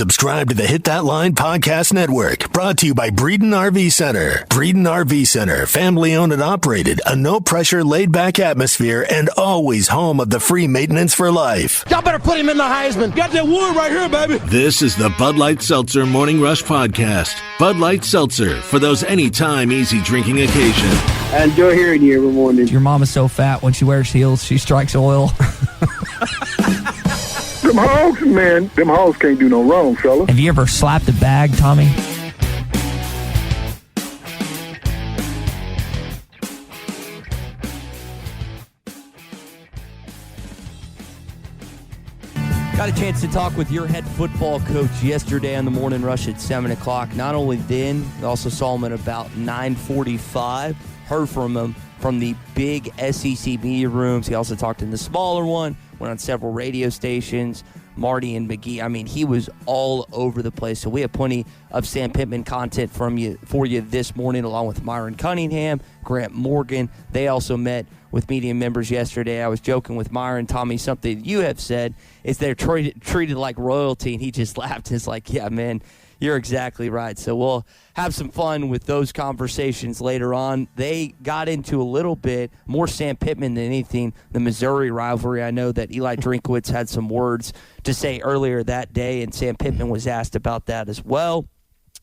Subscribe to the Hit That Line Podcast Network, brought to you by Breeden RV Center. Breeden RV Center, family owned and operated, a no-pressure, laid-back atmosphere, and always home of the free maintenance for life. Y'all better put him in the Heisman. Got that wood right here, baby. This is the Bud Light Seltzer Morning Rush Podcast. Bud Light Seltzer, for those anytime easy drinking occasion. I enjoy hearing you every morning. Your mom is so fat when she wears heels, she strikes oil. Them hogs, man, them hogs can't do no wrong, fella. Have you ever slapped a bag, Tommy? Got a chance to talk with your head football coach yesterday on the Morning Rush at 7 o'clock. Not only then, we also saw him at about 9:45. Heard from him from the big SEC media rooms. He also talked in the smaller one, went on several radio stations. Marty and McGee, I mean, he was all over the place. So we have plenty of Sam Pittman content for you this morning, along with Myron Cunningham, Grant Morgan. They also met with media members yesterday. I was joking with Myron, Tommy, something you have said is they're treated like royalty, and he just laughed. He's like, yeah, man, you're exactly right. So we'll have some fun with those conversations later on. They got into a little bit more Sam Pittman than anything, the Missouri rivalry. I know that Eli Drinkwitz had some words to say earlier that day, and Sam Pittman was asked about that as well.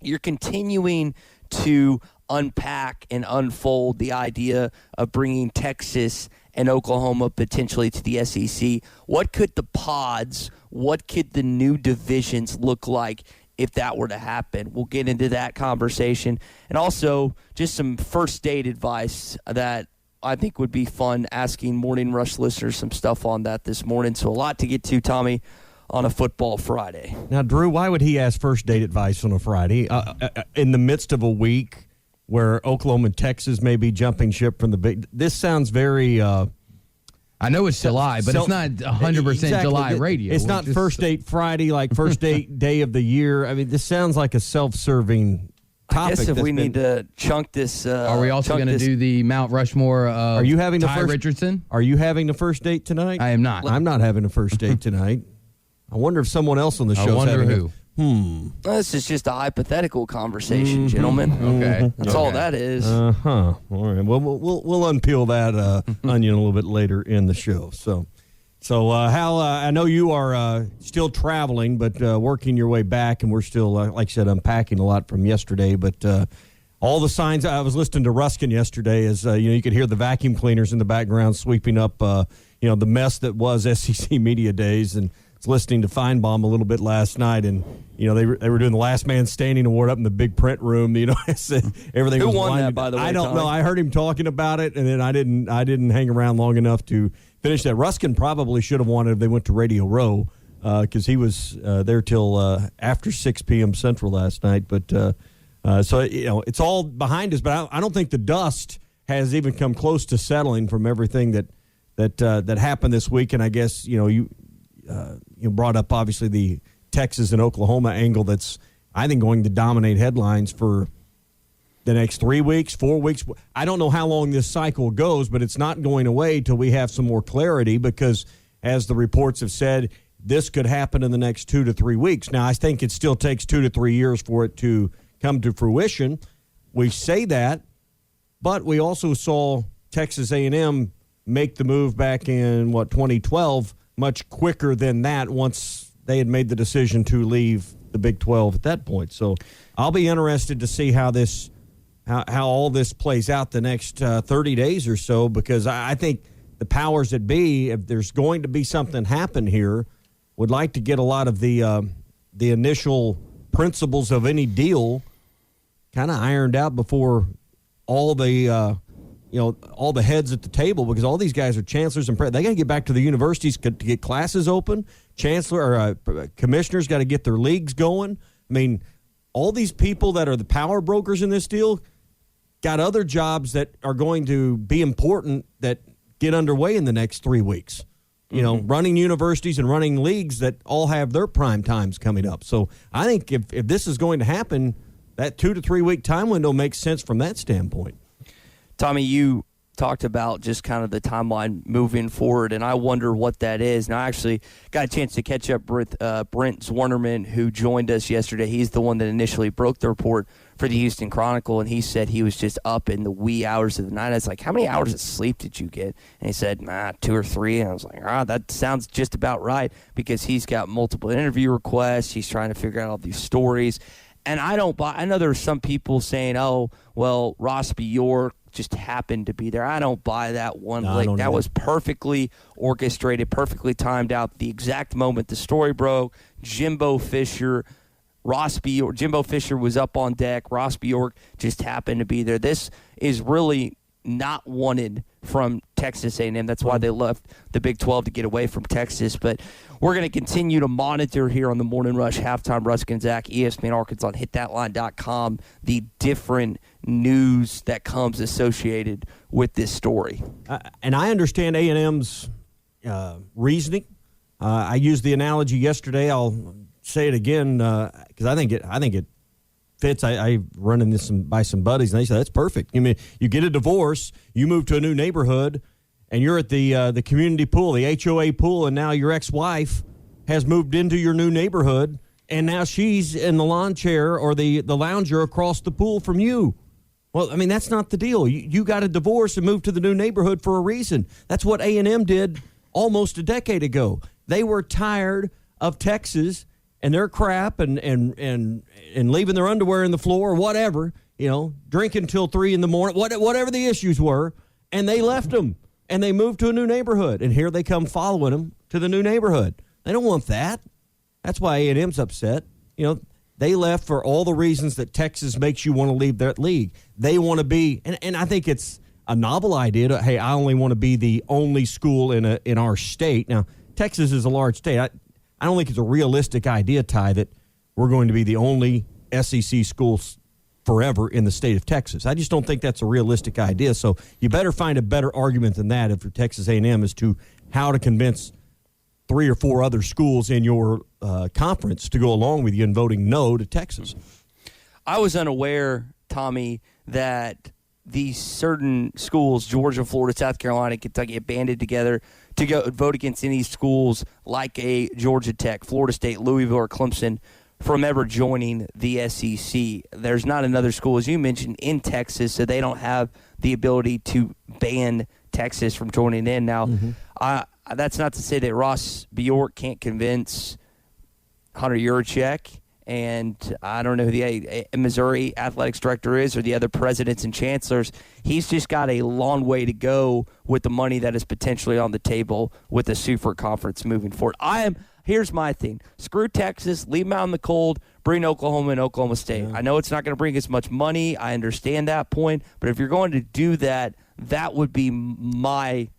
You're continuing to unpack and unfold the idea of bringing Texas and Oklahoma potentially to the SEC. What could the pods, what could the new divisions look like if that were to happen? We'll get into that conversation. And also just some first date advice that I think would be fun, asking Morning Rush listeners some stuff on that this morning. So a lot to get to, Tommy, on a football Friday. Now, Drew, why would he ask first date advice on a Friday in the midst of a week where Oklahoma and Texas may be jumping ship from the big? This sounds very I know it's July, but it's not 100% exactly. July radio. It's not first date Friday, like first date day of the year. I mean, this sounds like a self-serving topic. I guess if we need to chunk this. Are we also going to do the Mount Rushmore of Ty Richardson? Are you having the first date tonight? I am not. I'm not having a first date tonight. I wonder if someone else on the show is having who. This is just a hypothetical conversation, gentlemen. Okay. That's all that is. All right. Well, we'll unpeel that onion a little bit later in the show. So Hal, I know you are still traveling, but working your way back, and we're still, like I said, unpacking a lot from yesterday. But all the signs, I was listening to Ruskin yesterday, as you could hear the vacuum cleaners in the background sweeping up, the mess that was SEC Media Days, and listening to Feinbaum a little bit last night, and they were doing the Last Man Standing award up in the big print room. Everything. Who was won blinded. that, by the way? I don't Tommy? know. I heard him talking about it, and then I didn't hang around long enough to finish that. Ruskin probably should have won it if they went to Radio Row, because he was there till after 6 p.m. Central last night. But so it's all behind us. But I don't think the dust has even come close to settling from everything that happened this week. And I guess you brought up obviously the Texas and Oklahoma angle that's, I think, going to dominate headlines for the next 3 weeks, 4 weeks. I don't know how long this cycle goes, but it's not going away till we have some more clarity, because as the reports have said, this could happen in the next 2 to 3 weeks. Now, I think it still takes 2 to 3 years for it to come to fruition. We say that, but we also saw Texas A&M make the move back in, 2012, much quicker than that once they had made the decision to leave the Big 12 at that point. So I'll be interested to see how all this plays out the next 30 days or so, because I think the powers that be, if there's going to be something happen here, would like to get a lot of the initial principles of any deal kind of ironed out before all the all the heads at the table, because all these guys are chancellors and they got to get back to the universities to get classes open. Commissioners got to get their leagues going. I mean, all these people that are the power brokers in this deal got other jobs that are going to be important that get underway in the next 3 weeks. Running universities and running leagues that all have their prime times coming up. So I think if this is going to happen, that 2 to 3 week time window makes sense from that standpoint. Tommy, you talked about just kind of the timeline moving forward, and I wonder what that is. And I actually got a chance to catch up with Brent Zwernerman, who joined us yesterday. He's the one that initially broke the report for the Houston Chronicle, and he said he was just up in the wee hours of the night. I was like, how many hours of sleep did you get? And he said, 2 or 3. And I was like, that sounds just about right, because he's got multiple interview requests. He's trying to figure out all these stories. And I don't buy. I know there's some people saying, "Oh, well, Ross Bjork just happened to be there." I don't buy that one. That was perfectly orchestrated, perfectly timed out. The exact moment the story broke, Jimbo Fisher was up on deck. Ross Bjork just happened to be there. This is really not wanted from Texas A&M. That's why they left the Big 12 to get away from Texas. But we're going to continue to monitor here on the Morning Rush Halftime. Rusk and Zach, ESPN Arkansas, hitthatline.com, the different news that comes associated with this story. And I understand A&M's reasoning. I used the analogy yesterday. I'll say it again because I think it fits. I run into this by some buddies, and they say that's perfect. I mean, you get a divorce, you move to a new neighborhood, and you're at the community pool, the HOA pool, and now your ex-wife has moved into your new neighborhood, and now she's in the lawn chair or the lounger across the pool from you. Well, I mean, that's not the deal. You got a divorce and moved to the new neighborhood for a reason. That's what A&M did almost a decade ago. They were tired of Texas and their crap and leaving their underwear in the floor or whatever, drinking till 3 a.m, whatever the issues were, and they left them, and they moved to a new neighborhood, and here they come following them to the new neighborhood. They don't want that. That's why A&M's upset. They left for all the reasons that Texas makes you want to leave that league. They want to be, and I think it's a novel idea to, hey, I only want to be the only school in our state. Now, Texas is a large state. I don't think it's a realistic idea, Ty, that we're going to be the only SEC schools forever in the state of Texas. I just don't think that's a realistic idea. So you better find a better argument than that if you're Texas A&M as to how to convince 3 or 4 other schools in your conference to go along with you in voting no to Texas. I was unaware, Tommy, that these certain schools, Georgia, Florida, South Carolina, Kentucky, have banded together to go vote against any schools like a Georgia Tech, Florida State, Louisville, or Clemson from ever joining the SEC. There's not another school, as you mentioned, in Texas, so they don't have the ability to ban Texas from joining in. Now, that's not to say that Ross Bjork can't convince Hunter Yurachek, and I don't know who the Missouri athletics director is or the other presidents and chancellors. He's just got a long way to go with the money that is potentially on the table with the Super Conference moving forward. Here's my thing. Screw Texas, leave them out in the cold, bring Oklahoma and Oklahoma State. Yeah. I know it's not going to bring as much money. I understand that point. But if you're going to do that, that would be my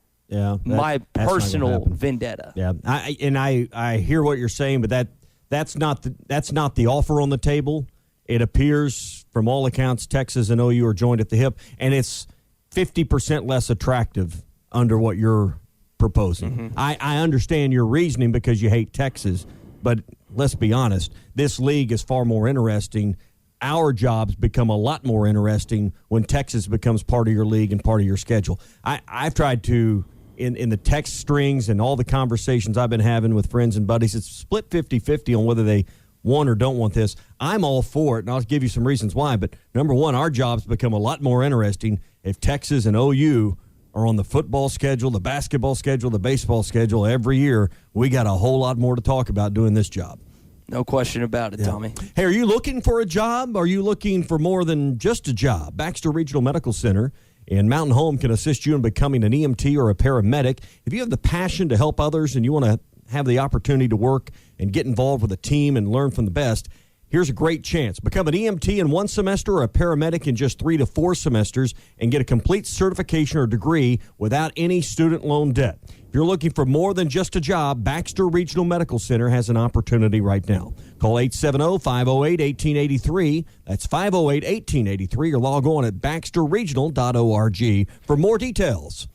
personal vendetta. Yeah, I hear what you're saying, but that's not the offer on the table. It appears, from all accounts, Texas and OU are joined at the hip, and it's 50% less attractive under what you're proposing. Mm-hmm. I understand your reasoning because you hate Texas, but let's be honest, this league is far more interesting. Our jobs become a lot more interesting when Texas becomes part of your league and part of your schedule. I've tried to, in the text strings and all the conversations I've been having with friends and buddies, it's split 50-50 on whether they want or don't want this. I'm all for it, and I'll give you some reasons why. But number one, our jobs become a lot more interesting if Texas and OU are on the football schedule, the basketball schedule, the baseball schedule every year. We got a whole lot more to talk about doing this job. No question about it, Tommy. Hey, are you looking for a job? Are you looking for more than just a job? Baxter Regional Medical Center and Mountain Home can assist you in becoming an EMT or a paramedic. If you have the passion to help others and you want to have the opportunity to work and get involved with a team and learn from the best, here's a great chance. Become an EMT in 1 semester or a paramedic in just 3 to 4 semesters and get a complete certification or degree without any student loan debt. If you're looking for more than just a job, Baxter Regional Medical Center has an opportunity right now. Call 870-508-1883. That's 508-1883, or log on at baxterregional.org for more details.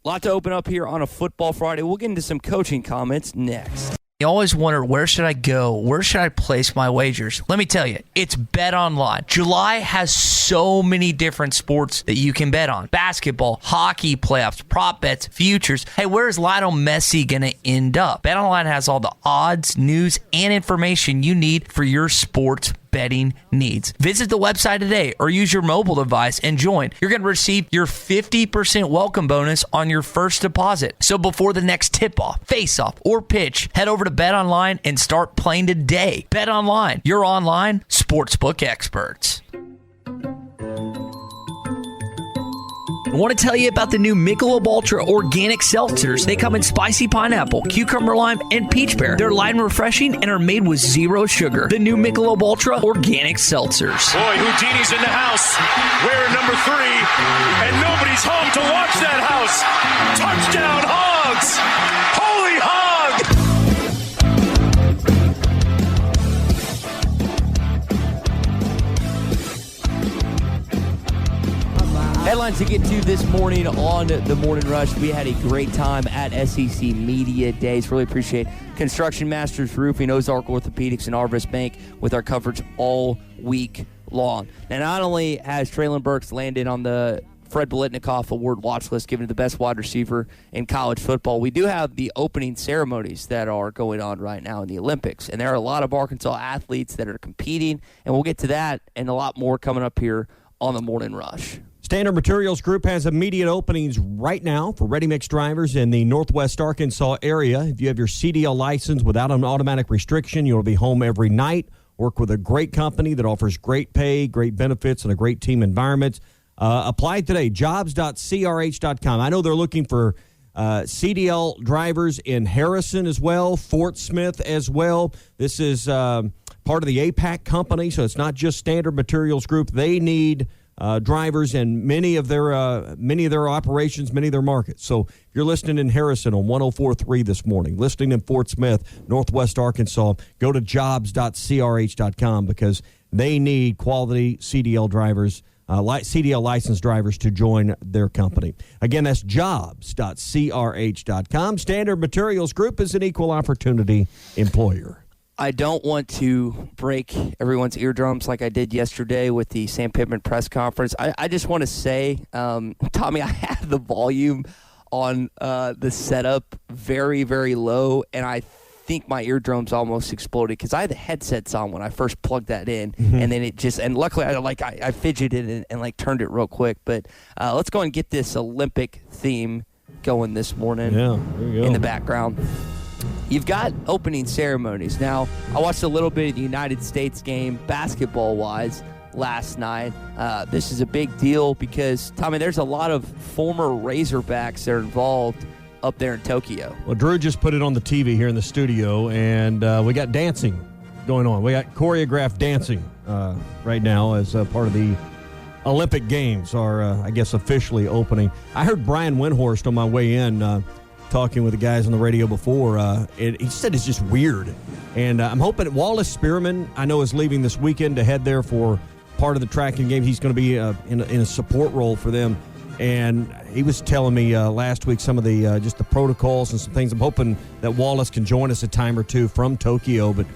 A lot to open up here on a Football Friday. We'll get into some coaching comments next. You always wonder, where should I go? Where should I place my wagers? Let me tell you, it's BetOnline. July has so many different sports that you can bet on. Basketball, hockey playoffs, prop bets, futures. Hey, where is Lionel Messi going to end up? BetOnline has all the odds, news, and information you need for your sports betting needs. Visit the website today or use your mobile device and join. You're going to receive your 50% welcome bonus on your first deposit. So before the next tip-off, face-off, or pitch, head over to BetOnline and start playing today. BetOnline, your online sportsbook experts. I want to tell you about the new Michelob Ultra Organic Seltzers. They come in spicy pineapple, cucumber lime, and peach pear. They're light and refreshing and are made with zero sugar. The new Michelob Ultra Organic Seltzers. Boy, Houdini's in the house, wearing number 3, and nobody's home to watch that house. Touchdown, Hogs! Holy Hogs! Headlines to get to this morning on the Morning Rush. We had a great time at SEC Media Days. Really appreciate Construction Masters Roofing, Ozark Orthopedics, and Arvis Bank with our coverage all week long. Now, not only has Treylon Burks landed on the Fred Biletnikoff Award watch list, given to the best wide receiver in college football, we do have the opening ceremonies that are going on right now in the Olympics. And there are a lot of Arkansas athletes that are competing, and we'll get to that and a lot more coming up here on the Morning Rush. Standard Materials Group has immediate openings right now for ready-mix drivers in the Northwest Arkansas area. If you have your CDL license without an automatic restriction, you'll be home every night. Work with a great company that offers great pay, great benefits, and a great team environment. Apply today, jobs.crh.com. I know they're looking for CDL drivers in Harrison as well, Fort Smith as well. This is part of the APAC company, so it's not just Standard Materials Group. They need drivers in many of their operations, many of their markets. So if you're listening in Harrison on 104.3 this morning, listening in Fort Smith, Northwest Arkansas, go to jobs.crh.com because they need quality CDL drivers, CDL licensed drivers to join their company. Again, that's jobs.crh.com. Standard Materials Group is an equal opportunity employer. I don't want to break everyone's eardrums like I did yesterday with the Sam Pittman press conference. I just want to say, Tommy, I had the volume on the setup very, very low, and I think my eardrums almost exploded because I had the headsets on when I first plugged that in, and then it just, and luckily I fidgeted and turned it real quick. But let's go and get this Olympic theme going this morning in the background. You've got opening ceremonies. Now, I watched a little bit of the United States game basketball-wise last night. This is a big deal because, Tommy, there's a lot of former Razorbacks that are involved up there in Tokyo. Well, Drew just put it on the TV here in the studio, and we got dancing going on. We got choreographed dancing right now as part of the Olympic Games are, I guess, officially opening. I heard Brian Windhorst on my way in talking with the guys on the radio before. He said it's just weird. And I'm hoping Wallace Spearman, I know, is leaving this weekend to head there for part of the tracking game. He's going to be in a support role for them. And he was telling me last week some of the just the protocols and some things. I'm hoping that Wallace can join us a time or two from Tokyo. But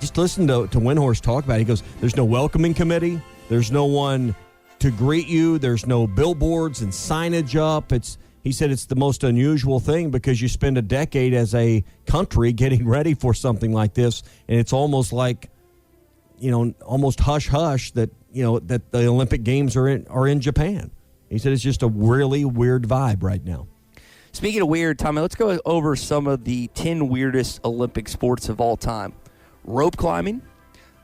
just listen to Windhorst talk about it. He goes, there's no welcoming committee. There's no one to greet you. There's no billboards and signage up. He said it's the most unusual thing because you spend a decade as a country getting ready for something like this, and it's almost like, almost hush-hush that, that the Olympic Games are in Japan. He said it's just a really weird vibe right now. Speaking of weird, Tommy, let's go over some of the 10 weirdest Olympic sports of all time. Rope climbing,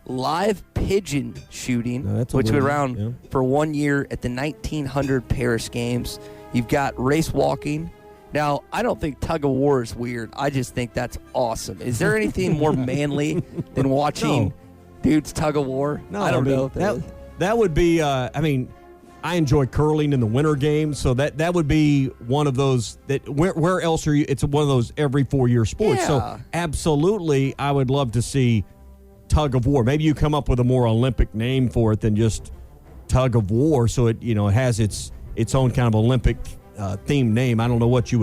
live pigeon shooting, which was around for 1 year at the 1900 Paris Games. You've got race walking. Now, I don't think tug of war is weird. I just think that's awesome. Is there anything more manly than watching dudes tug of war? No, I don't know. That would be, I enjoy curling in the winter games, so that would be one of those that where else are you? It's one of those every 4-year sports. Yeah. So absolutely, I would love to see tug of war. Maybe you come up with a more Olympic name for it than just tug of war, so it it has its own kind of Olympic themed name. I don't know what you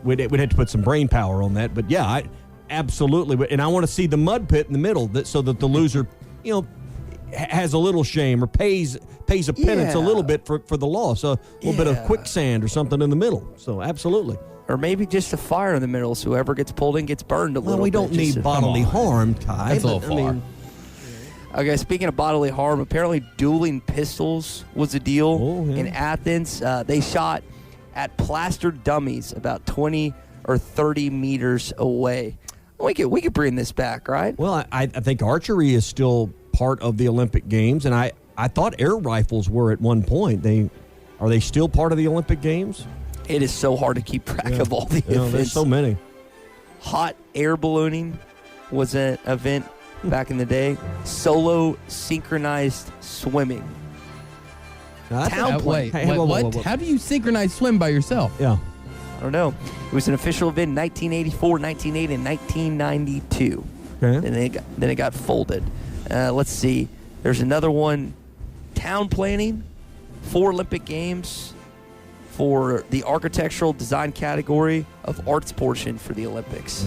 would have to put some brain power on that, but yeah, Absolutely. And I want to see the mud pit in the middle so that the loser, has a little shame or pays a penance a little bit for the loss. A little bit of quicksand or something in the middle. So absolutely. Or maybe just a fire in the middle, so whoever gets pulled in gets burned a little bit. Well, we don't need bodily harm, Ty. That's a little far. Okay, speaking of bodily harm, apparently dueling pistols was a deal in Athens. They shot at plastered dummies about 20 or 30 meters away. We could bring this back, right? Well, I think archery is still part of the Olympic Games, and I thought air rifles were at one point. Are they still part of the Olympic Games? It is so hard to keep track of all the events. There's so many. Hot air ballooning was an event back in the day. Solo synchronized swimming. Wait, what? How do you synchronize swim by yourself? Yeah. I don't know. It was an official event in 1984, 1980, and 1992. Okay. And then it got folded. Let's see. There's another one. Town planning. 4 Olympic Games for the architectural design category of arts portion for the Olympics.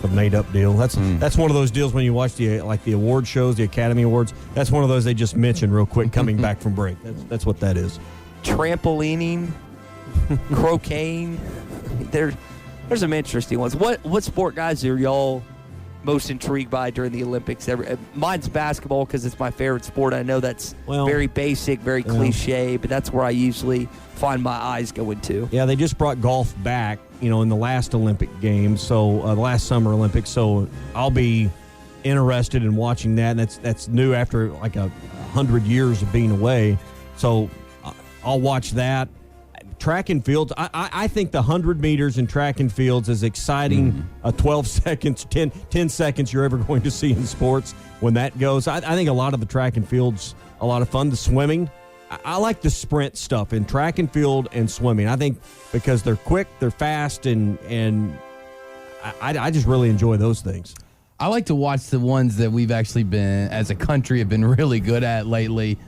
A made-up deal. That's one of those deals when you watch the award shows, the Academy Awards. That's one of those they just mention real quick coming back from break. That's what that is. Trampolining, croqueting. There's some interesting ones. What sport, guys, are y'all most intrigued by during the Olympics? Mine's basketball because it's my favorite sport. I know that's very basic, very cliche, but that's where I usually find my eyes going to. Yeah, they just brought golf back, in the last Olympic Games, so the last Summer Olympics. So I'll be interested in watching that. And that's new after like 100 years of being away. So I'll watch that. Track and fields. I think the 100 meters in track and fields is exciting. 12 seconds, 10 seconds you're ever going to see in sports when that goes. I think a lot of the track and fields a lot of fun. The swimming. I like the sprint stuff in track and field and swimming. I think because they're quick, they're fast, and I just really enjoy those things. I like to watch the ones that we've actually been, as a country, have been really good at lately.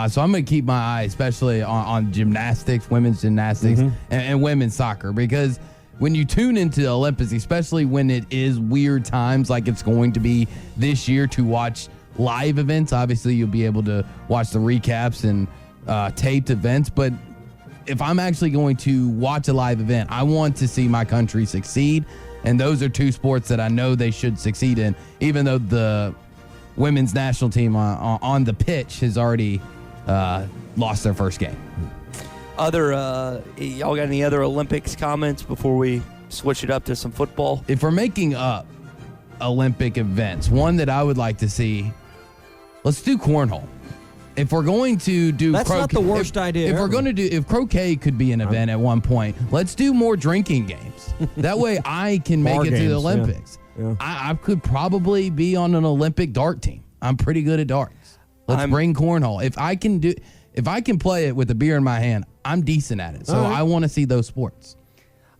So I'm going to keep my eye, especially on gymnastics, women's gymnastics, and women's soccer, because when you tune into the Olympics, especially when it is weird times like it's going to be this year to watch live events, obviously you'll be able to watch the recaps and taped events, but if I'm actually going to watch a live event, I want to see my country succeed, and those are 2 sports that I know they should succeed in, even though the women's national team on the pitch has already lost their first game. Y'all got any other Olympics comments before we switch it up to some football? If we're making up Olympic events, one that I would like to see, let's do cornhole. If we're going to do that's not the worst idea. If we're going to do, if croquet could be an event at one point, let's do more drinking games. That way I can make it to the Olympics. Yeah. I could probably be on an Olympic dart team. I'm pretty good at darts. Let's bring cornhole. If I can play it with a beer in my hand, I'm decent at it. So I want to see those sports.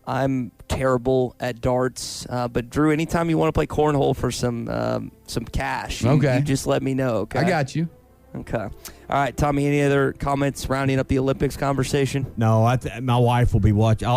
I'm terrible at darts, but Drew, anytime you want to play cornhole for some cash, you just let me know. Okay, I got you. Okay. All right, Tommy, any other comments rounding up the Olympics conversation? No, my wife will be watching.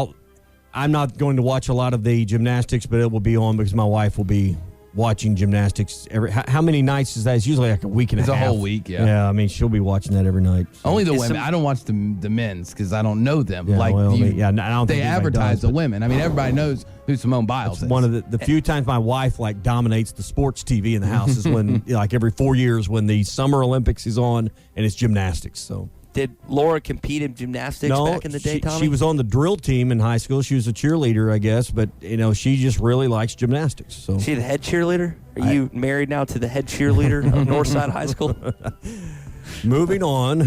I'm not going to watch a lot of the gymnastics, but it will be on because my wife will be watching gymnastics how many nights is that? It's usually like a week and a half. It's a whole week, yeah. Yeah, I mean, she'll be watching that every night. So. Only the women. I don't watch the men's because I don't know them. Yeah, I don't they think advertise does, the women. I mean, everybody knows who Simone Biles is. One of the few times my wife dominates the sports TV in the house is when every 4 years when the Summer Olympics is on and it's gymnastics. So. Did Laura compete in gymnastics back in the day, Tommy? She was on the drill team in high school. She was a cheerleader, I guess, but she just really likes gymnastics. So is she the head cheerleader? Are you married now to the head cheerleader of Northside High School? Moving on.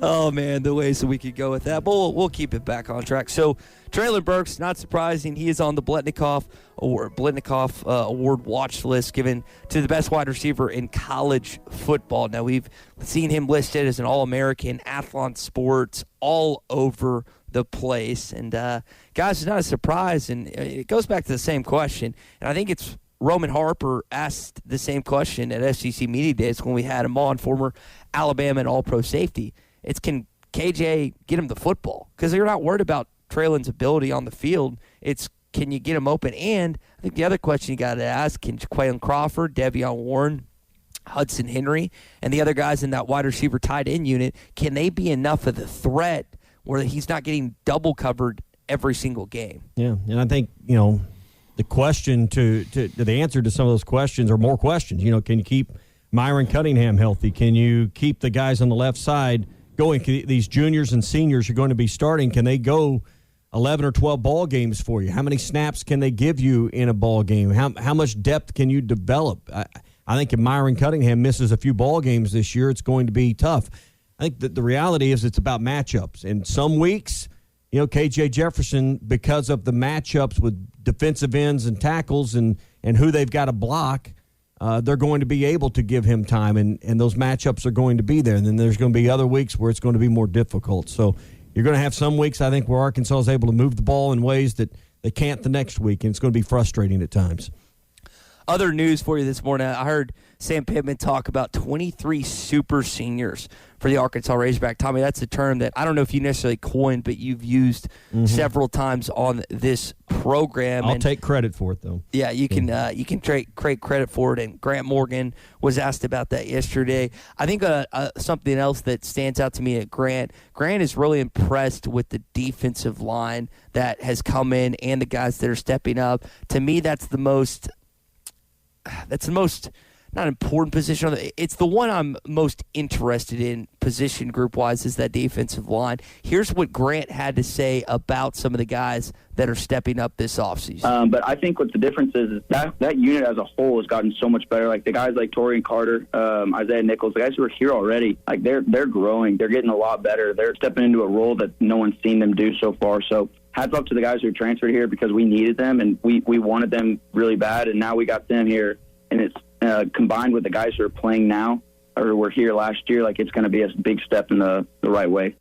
Oh, man, the ways that we could go with that. But we'll keep it back on track. So, Traylon Burks, not surprising, he is on the Blitnikoff Award watch list given to the best wide receiver in college football. Now, we've seen him listed as an All-American, Athlon Sports, all over the place. And, guys, it's not a surprise, and it goes back to the same question. And I think it's Roman Harper asked the same question at SEC Media Days when we had him on, former Alabama and All-Pro safety. It's, can KJ get him the football? Because you're not worried about Traylon's ability on the field. It's, can you get them open? And I think the other question you got to ask, can Quaylon Crawford, De'Vion Warren, Hudson Henry, and the other guys in that wide receiver tight end unit, can they be enough of the threat where he's not getting double covered every single game? Yeah, and I think, the question to the answer to some of those questions are more questions. Can you keep Myron Cunningham healthy? Can you keep the guys on the left side going? These juniors and seniors are going to be starting. Can they go 11 or 12 ball games for you? How many snaps can they give you in a ball game? How much depth can you develop? I think if Myron Cunningham misses a few ball games this year, it's going to be tough. I think that the reality is it's about matchups. And some weeks, KJ Jefferson, because of the matchups with defensive ends and tackles and who they've got to block, they're going to be able to give him time, and those matchups are going to be there. And then there's going to be other weeks where it's going to be more difficult. So you're going to have some weeks, I think, where Arkansas is able to move the ball in ways that they can't the next week, and it's going to be frustrating at times. Other news for you this morning, I heard Sam Pittman talk about 23 super seniors for the Arkansas Razorback. Tommy, that's a term that I don't know if you necessarily coined, but you've used several times on this program. I'll take credit for it, though. Yeah, you can take credit for it, and Grant Morgan was asked about that yesterday. I think something else that stands out to me at Grant is really impressed with the defensive line that has come in and the guys that are stepping up. To me, that's the most not important position. It's the one I'm most interested in position group-wise is that defensive line. Here's what Grant had to say about some of the guys that are stepping up this offseason. But I think what the difference is that unit as a whole has gotten so much better. Like the guys like Torian Carter, Isaiah Nichols, the guys who are here already, like they're growing. They're getting a lot better. They're stepping into a role that no one's seen them do so far. So hats off to the guys who transferred here because we needed them and we wanted them really bad, and now we got them here. And it's combined with the guys who are playing now or were here last year, like it's going to be a big step in the right way.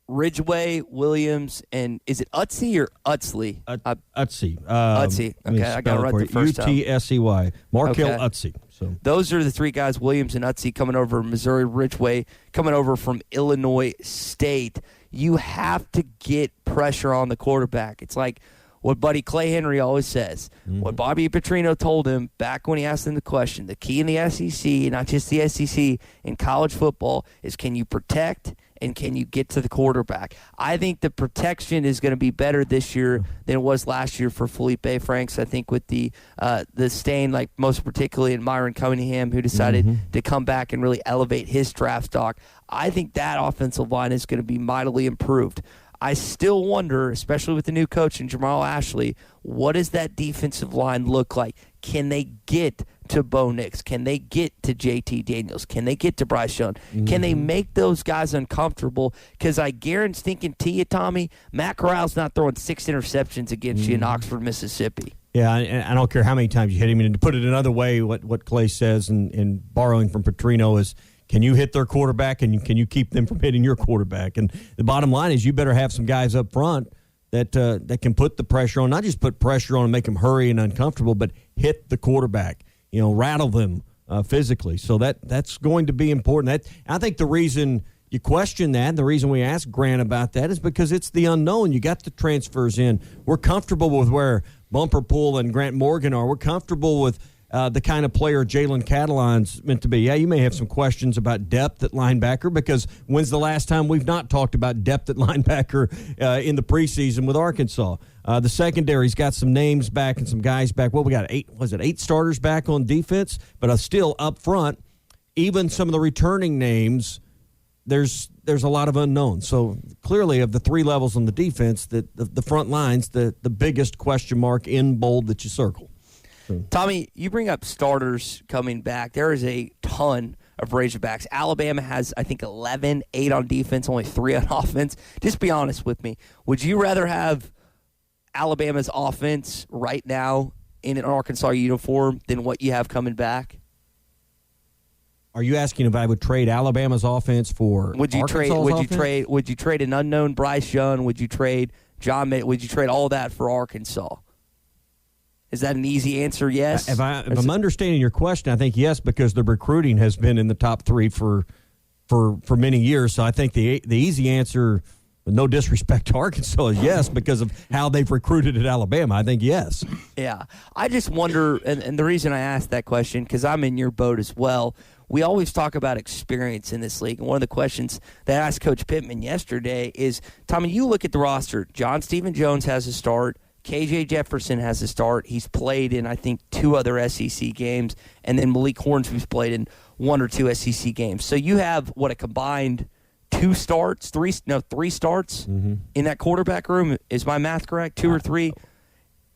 Ridgeway, Williams, and is it Utsey or Utsley? Utsey. Utsey. Okay, I got it right the first time. Utsey. Markel Utsey. So those are the three guys, Williams and Utsey, coming over from Missouri. Ridgeway coming over from Illinois State. You have to get pressure on the quarterback. It's like what Buddy Clay Henry always says, what Bobby Petrino told him back when he asked him the question, the key in the SEC, not just the SEC, in college football is can you protect and can you get to the quarterback? I think the protection is going to be better this year than it was last year for Felipe Franks. I think with the stain, like most particularly in Myron Cunningham, who decided to come back and really elevate his draft stock, I think that offensive line is going to be mightily improved. I still wonder, especially with the new coach and Jamal Ashley, what does that defensive line look like? Can they get to Bo Nix? Can they get to JT Daniels? Can they get to Bryce Young? Can they make those guys uncomfortable? Because I guarantee you, Tommy, Matt Corral's not throwing 6 interceptions against you in Oxford, Mississippi. Yeah, and I don't care how many times you hit him. And to put it another way, what Clay says, and borrowing from Petrino, is can you hit their quarterback and can you keep them from hitting your quarterback? And the bottom line is you better have some guys up front that can put the pressure on, not just put pressure on and make them hurry and uncomfortable, but hit the quarterback, rattle them physically. So that's going to be important. I think the reason you question that, and the reason we asked Grant about that is because it's the unknown. You got the transfers in. We're comfortable with where Bumper Pool and Grant Morgan are. We're comfortable with the kind of player Jalen Catalon's meant to be. Yeah, you may have some questions about depth at linebacker because when's the last time we've not talked about depth at linebacker in the preseason with Arkansas? The secondary's got some names back and some guys back. Well, we got 8 starters back on defense, but still up front, even some of the returning names, there's a lot of unknowns. So clearly of the 3 levels on the defense, the front line's the biggest question mark in bold that you circle. Tommy, you bring up starters coming back. There is a ton of Razorbacks. Alabama has, I think, 11, 8 on defense, only 3 on offense. Just be honest with me. Would you rather have Alabama's offense right now in an Arkansas uniform than what you have coming back? Are you asking if I would trade Alabama's offense for Arkansas's offense? Would you trade an unknown Bryce Young? Would you trade John May? Would you trade all that for Arkansas? Is that an easy answer, yes? If I'm understanding your question, I think yes, because the recruiting has been in the top 3 for many years. So I think the easy answer, no disrespect to Arkansas, yes, because of how they've recruited at Alabama. I think yes. Yeah. I just wonder, and the reason I asked that question, because I'm in your boat as well, we always talk about experience in this league. And one of the questions that I asked Coach Pittman yesterday is, Tommy, you look at the roster. John Stephen Jones has a start. KJ Jefferson has a start. He's played in, I think, 2 other SEC games. And then Malik Hornsby's played in 1 or 2 SEC games. So you have, a combined 3 starts in that quarterback room. Is my math correct? 2 or 3?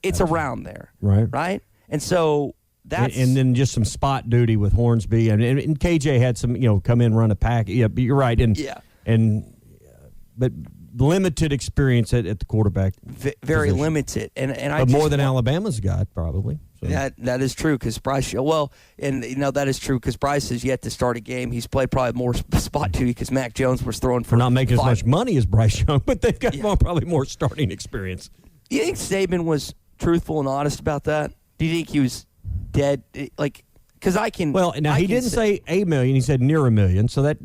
It's around there. Right? And so that's... And then just some spot duty with Hornsby. And KJ had some, come in, run a pack. Yeah, but you're right. But limited experience at the quarterback very position. Limited. But more than Alabama's got, probably. So. That is true because Bryce. That is true because Bryce has yet to start a game. He's played probably more spot duty because Mac Jones was throwing for. We're not making as much money as Bryce Young, but they've got probably more starting experience. Do you think Saban was truthful and honest about that? Do you think he was dead? Because I can. Well, now he didn't say $1 million; he said near $1 million. So that.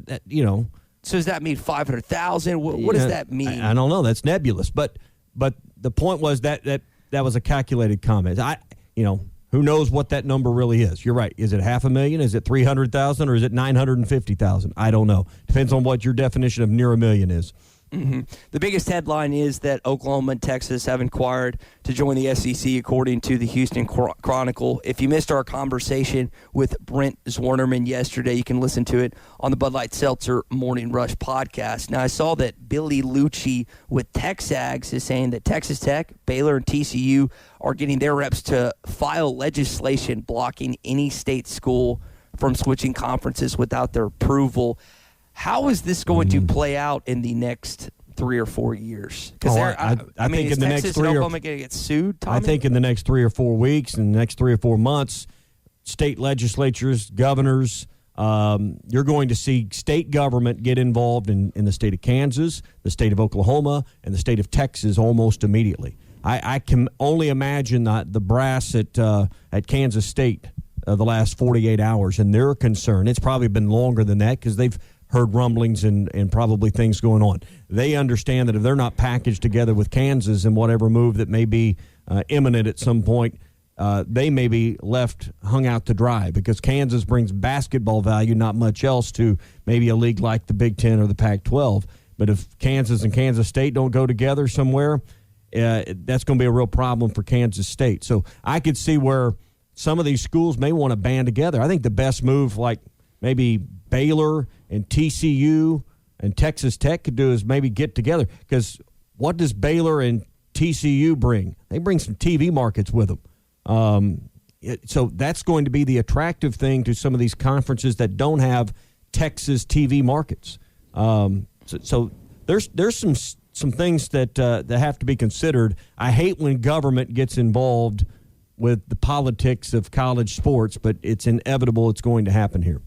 So does that mean 500,000? What does that mean? I don't know. That's nebulous. But the point was that was a calculated comment. Who knows what that number really is? You're right. Is it $500,000? Is it 300,000? Or is it 950,000? I don't know. Depends on what your definition of near $1 million is. Mm-hmm. The biggest headline is that Oklahoma and Texas have inquired to join the SEC, according to the Houston Chronicle. If you missed our conversation with Brent Zwernerman yesterday, you can listen to it on the Bud Light Seltzer Morning Rush podcast. Now, I saw that Billy Lucci with Texags is saying that Texas Tech, Baylor, and TCU are getting their reps to file legislation blocking any state school from switching conferences without their approval. How is this going to play out in the next 3 or 4 years? Because I think in the next 3 or Oklahoma going to get sued, Tommy? I think in the next 3 or 4 weeks, in the next 3 or 4 months, state legislatures, governors, you're going to see state government get involved in the state of Kansas, the state of Oklahoma, and the state of Texas almost immediately. I can only imagine the brass at Kansas State the last 48 hours and their concern. It's probably been longer than that because they've heard rumblings and probably things going on. They understand that if they're not packaged together with Kansas and whatever move that may be imminent at some point, they may be left hung out to dry because Kansas brings basketball value, not much else, to maybe a league like the Big Ten or the Pac-12. But if Kansas and Kansas State don't go together somewhere, that's going to be a real problem for Kansas State. So I could see where some of these schools may want to band together. I think the best move, like maybe Baylor and TCU and Texas Tech could do, is maybe get together. Because what does Baylor and TCU bring? They bring some TV markets with them. So that's going to be the attractive thing to some of these conferences that don't have Texas TV markets. So there's some things that have to be considered. I hate when government gets involved with the politics of college sports, but it's inevitable. It's going to happen here.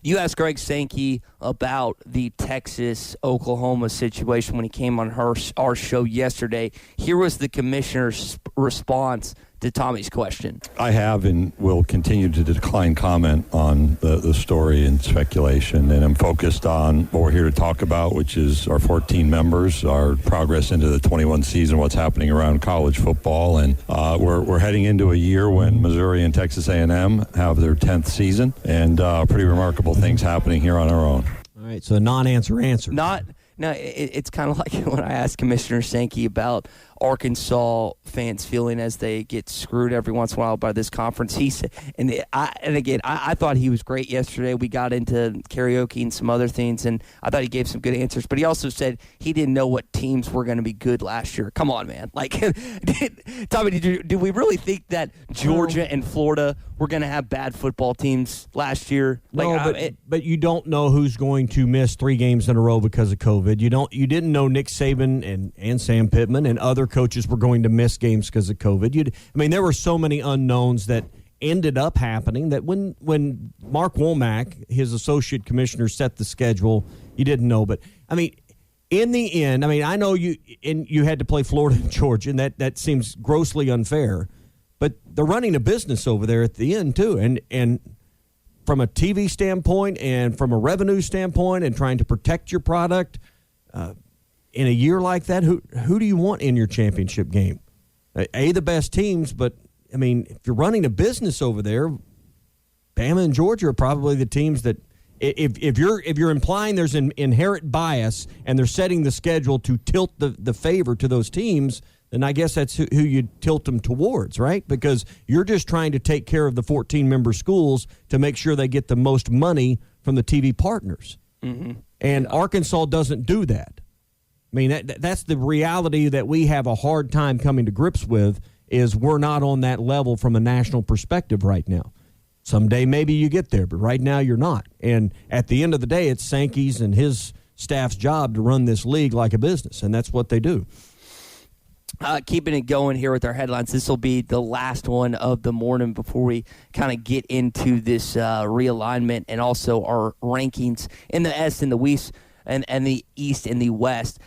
You asked Greg Sankey about the Texas-Oklahoma situation when he came on our show yesterday. Here was the commissioner's response to Tommy's question. I have and will continue to decline comment on the story and speculation, and I'm focused on what we're here to talk about, which is our 14 members, our progress into the 21 season, what's happening around college football, and we're heading into a year when Missouri and Texas A&M have their 10th season, and pretty remarkable things happening here on our own. All right, so non-answer answer. It's kind of like when I asked Commissioner Sankey about Arkansas fans feeling as they get screwed every once in a while by this conference. He said, I thought he was great yesterday. We got into karaoke and some other things, and I thought he gave some good answers. But he also said he didn't know what teams were going to be good last year. Come on, man! Tommy, did we really think that Georgia and Florida were going to have bad football teams last year? But you don't know who's going to miss 3 games in a row because of COVID. You didn't know Nick Saban and Sam Pittman and other coaches were going to miss games because of COVID. There were so many unknowns that ended up happening that when Mark Womack, his associate commissioner, set the schedule, you didn't know. But in the end, I know you had to play Florida and Georgia, and that seems grossly unfair. But they're running a business over there at the end too, and from a TV standpoint and from a revenue standpoint and trying to protect your product, in a year like that, who do you want in your championship game? The best teams, but I mean, if you're running a business over there, Bama and Georgia are probably the teams that, if you're implying there's an inherent bias and they're setting the schedule to tilt the favor to those teams, then I guess that's who you tilt them towards, right? Because you're just trying to take care of the 14-member schools to make sure they get the most money from the TV partners. Mm-hmm. And Arkansas doesn't do that. I mean, that's the reality that we have a hard time coming to grips with, is we're not on that level from a national perspective right now. Someday maybe you get there, but right now you're not. And at the end of the day, it's Sankey's and his staff's job to run this league like a business, and that's what they do. Keeping it going here with our headlines. This will be the last one of the morning before we kind of get into this realignment and also our rankings in the S and the West and the East and the West.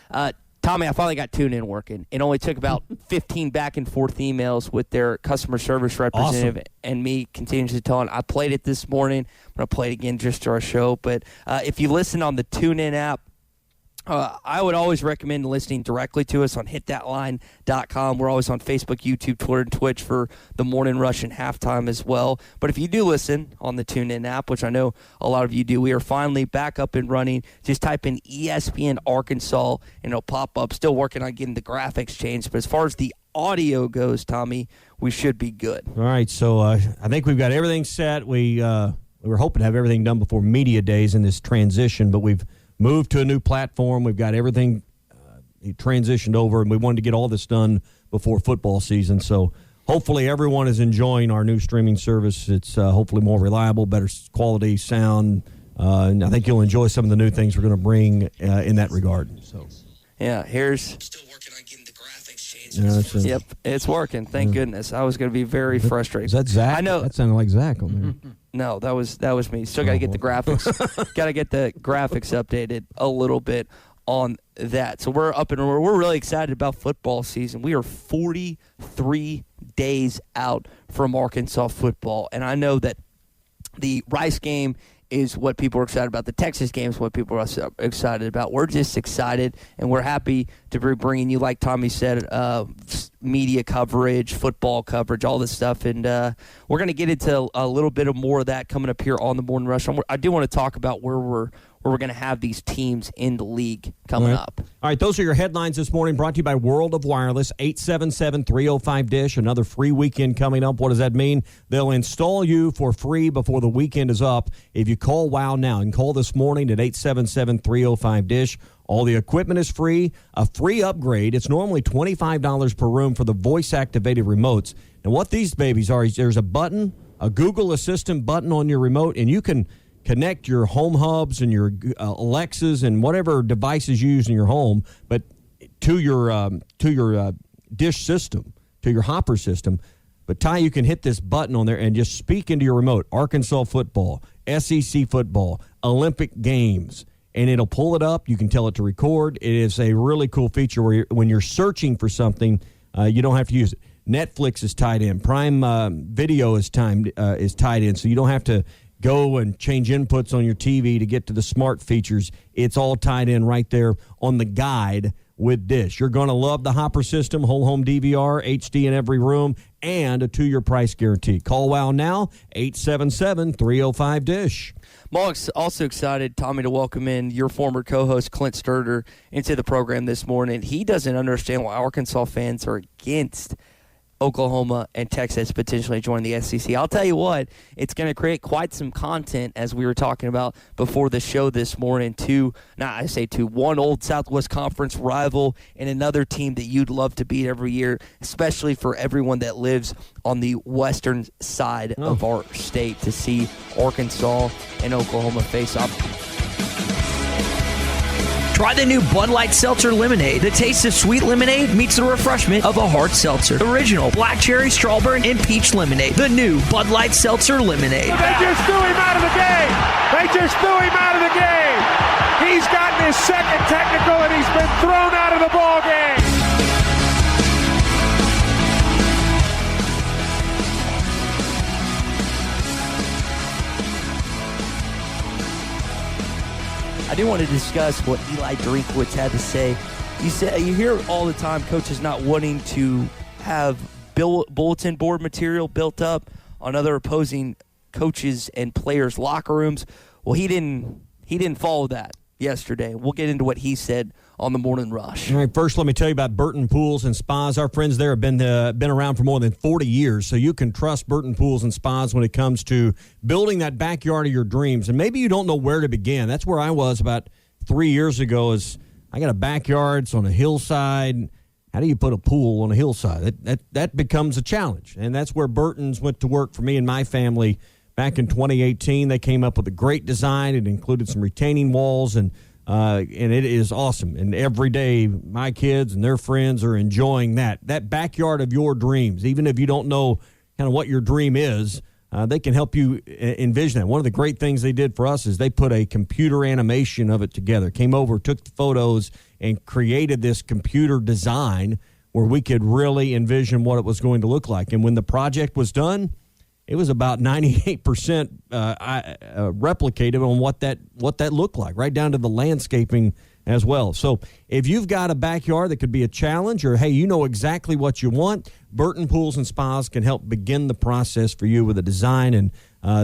Tommy, I finally got TuneIn working. It only took about 15 back and forth emails with their customer service representative and me continuously telling. I played it this morning. I'm going to play it again just to our show. But if you listen on the TuneIn app, I would always recommend listening directly to us on hitthatline.com. We're always on Facebook, YouTube, Twitter, and Twitch for the morning rush and halftime as well. But if you do listen on the TuneIn app, which I know a lot of you do, we are finally back up and running. Just type in ESPN Arkansas and it'll pop up. Still working on getting the graphics changed. But as far as the audio goes, Tommy, we should be good. All right, so I think we've got everything set. We were hoping to have everything done before media days in this transition, but we've moved to a new platform. We've got everything transitioned over, and we wanted to get all this done before football season. So hopefully everyone is enjoying our new streaming service. It's hopefully more reliable, better quality sound, and I think you'll enjoy some of the new things we're going to bring in that regard. So, yeah, here's. Still working on getting the graphics Yeah, changed. Yep, it's working. Thank goodness. I was going to be very frustrated. Is that Zach? I know. That sounded like Zach on there. No, that was me. Still got to get the graphics. Got to get the graphics updated a little bit on that. So we're up and we're really excited about football season. We are 43 days out from Arkansas football, and I know that the Rice game is what people are excited about. The Texas game is what people are excited about. We're just excited, and we're happy to be bringing you, like Tommy said, media coverage, football coverage, all this stuff. And we're going to get into a little bit of more of that coming up here on the Morning Rush. I do want to talk about where we're going to have these teams in the league coming up. All right, those are your headlines this morning, brought to you by World of Wireless, 877-305-DISH, another free weekend coming up. What does that mean? They'll install you for free before the weekend is up if you call WOW now. And call this morning at 877-305-DISH. All the equipment is free, a free upgrade. It's normally $25 per room for the voice-activated remotes. And what these babies are is there's a button, a Google Assistant button on your remote, and you can connect your home hubs and your Alexas and whatever devices you use in your home, but to your dish system, to your Hopper system. But Ty, you can hit this button on there and just speak into your remote. Arkansas football, SEC football, Olympic games, and it'll pull it up. You can tell it to record. It is a really cool feature where when you're searching for something, you don't have to use it. Netflix is tied in. Prime Video is tied in, so you don't have to go and change inputs on your TV to get to the smart features. It's all tied in right there on the guide with Dish. You're going to love the Hopper system, whole home DVR, HD in every room, and a 2-year price guarantee. Call WOW now, 877-305-DISH. Mark's also excited, Tommy, to welcome in your former co-host Clint Sturter into the program this morning. He doesn't understand why Arkansas fans are against Oklahoma and Texas potentially joining the SEC. I'll tell you what, it's going to create quite some content, as we were talking about before the show this morning, one old Southwest Conference rival and another team that you'd love to beat every year, especially for everyone that lives on the western side of our state, to see Arkansas and Oklahoma face off. Try the new Bud Light Seltzer Lemonade. The taste of sweet lemonade meets the refreshment of a hard seltzer. Original black cherry, strawberry, and peach lemonade. The new Bud Light Seltzer Lemonade. They just threw him out of the game. He's gotten his second technical, and he's been thrown out of the ball game. I do want to discuss what Eli Drinkwitz had to say You hear all the time coaches not wanting to have bulletin board material built up on other opposing coaches and players' locker rooms. Well, he didn't follow that yesterday. We'll get into what he said on the Morning Rush. All right, first let me tell you about Burton Pools and Spas. Our friends there have been around for more than 40 years, so you can trust Burton Pools and Spas when it comes to building that backyard of your dreams. And maybe you don't know where to begin. That's where I was about 3 years ago. Is I got a backyard, it's on a hillside. How do you put a pool on a hillside? That becomes a challenge, and that's where Burton's went to work for me and my family back in 2018. They came up with a great design. It included some retaining walls, and it is awesome. And every day, my kids and their friends are enjoying that backyard of your dreams. Even if you don't know kind of what your dream is, they can help you envision that. One of the great things they did for us is they put a computer animation of it together. Came over, took the photos, and created this computer design where we could really envision what it was going to look like. And when the project was done, it was about 98% replicated on what that looked like, right down to the landscaping as well. So if you've got a backyard that could be a challenge, or hey, you know exactly what you want, Burton Pools and Spas can help begin the process for you with the design and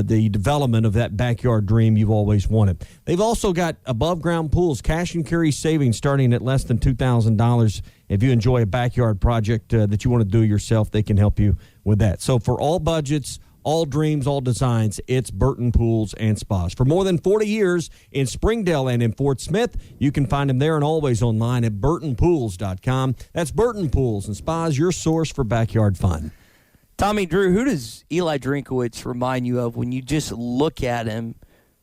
the development of that backyard dream you've always wanted. They've also got above-ground pools, cash and carry savings starting at less than $2,000. If you enjoy a backyard project that you want to do yourself, they can help you with that. So for all budgets, all dreams, all designs, it's Burton Pools and Spas. For more than 40 years in Springdale and in Fort Smith, you can find them there and always online at burtonpools.com. That's Burton Pools and Spas, your source for backyard fun. Tommy Drew, who does Eli Drinkwitz remind you of when you just look at him?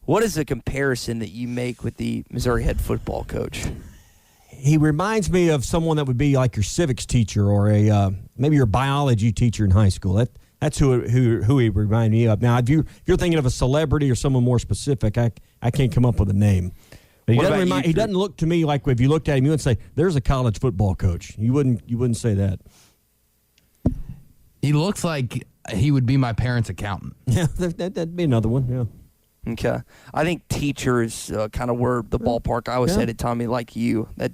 What is the comparison that you make with the Missouri head football coach? He reminds me of someone that would be like your civics teacher or maybe your biology teacher in high school. That's who he reminded me of. Now, if you're thinking of a celebrity or someone more specific, I can't come up with a name. But he doesn't look to me like if you looked at him, you would say, "There's a college football coach." You wouldn't say that. He looks like he would be my parents' accountant. Yeah, that'd be another one. Yeah. Okay, I think teacher is kind of where the ballpark I was headed, Tommy. Like you, that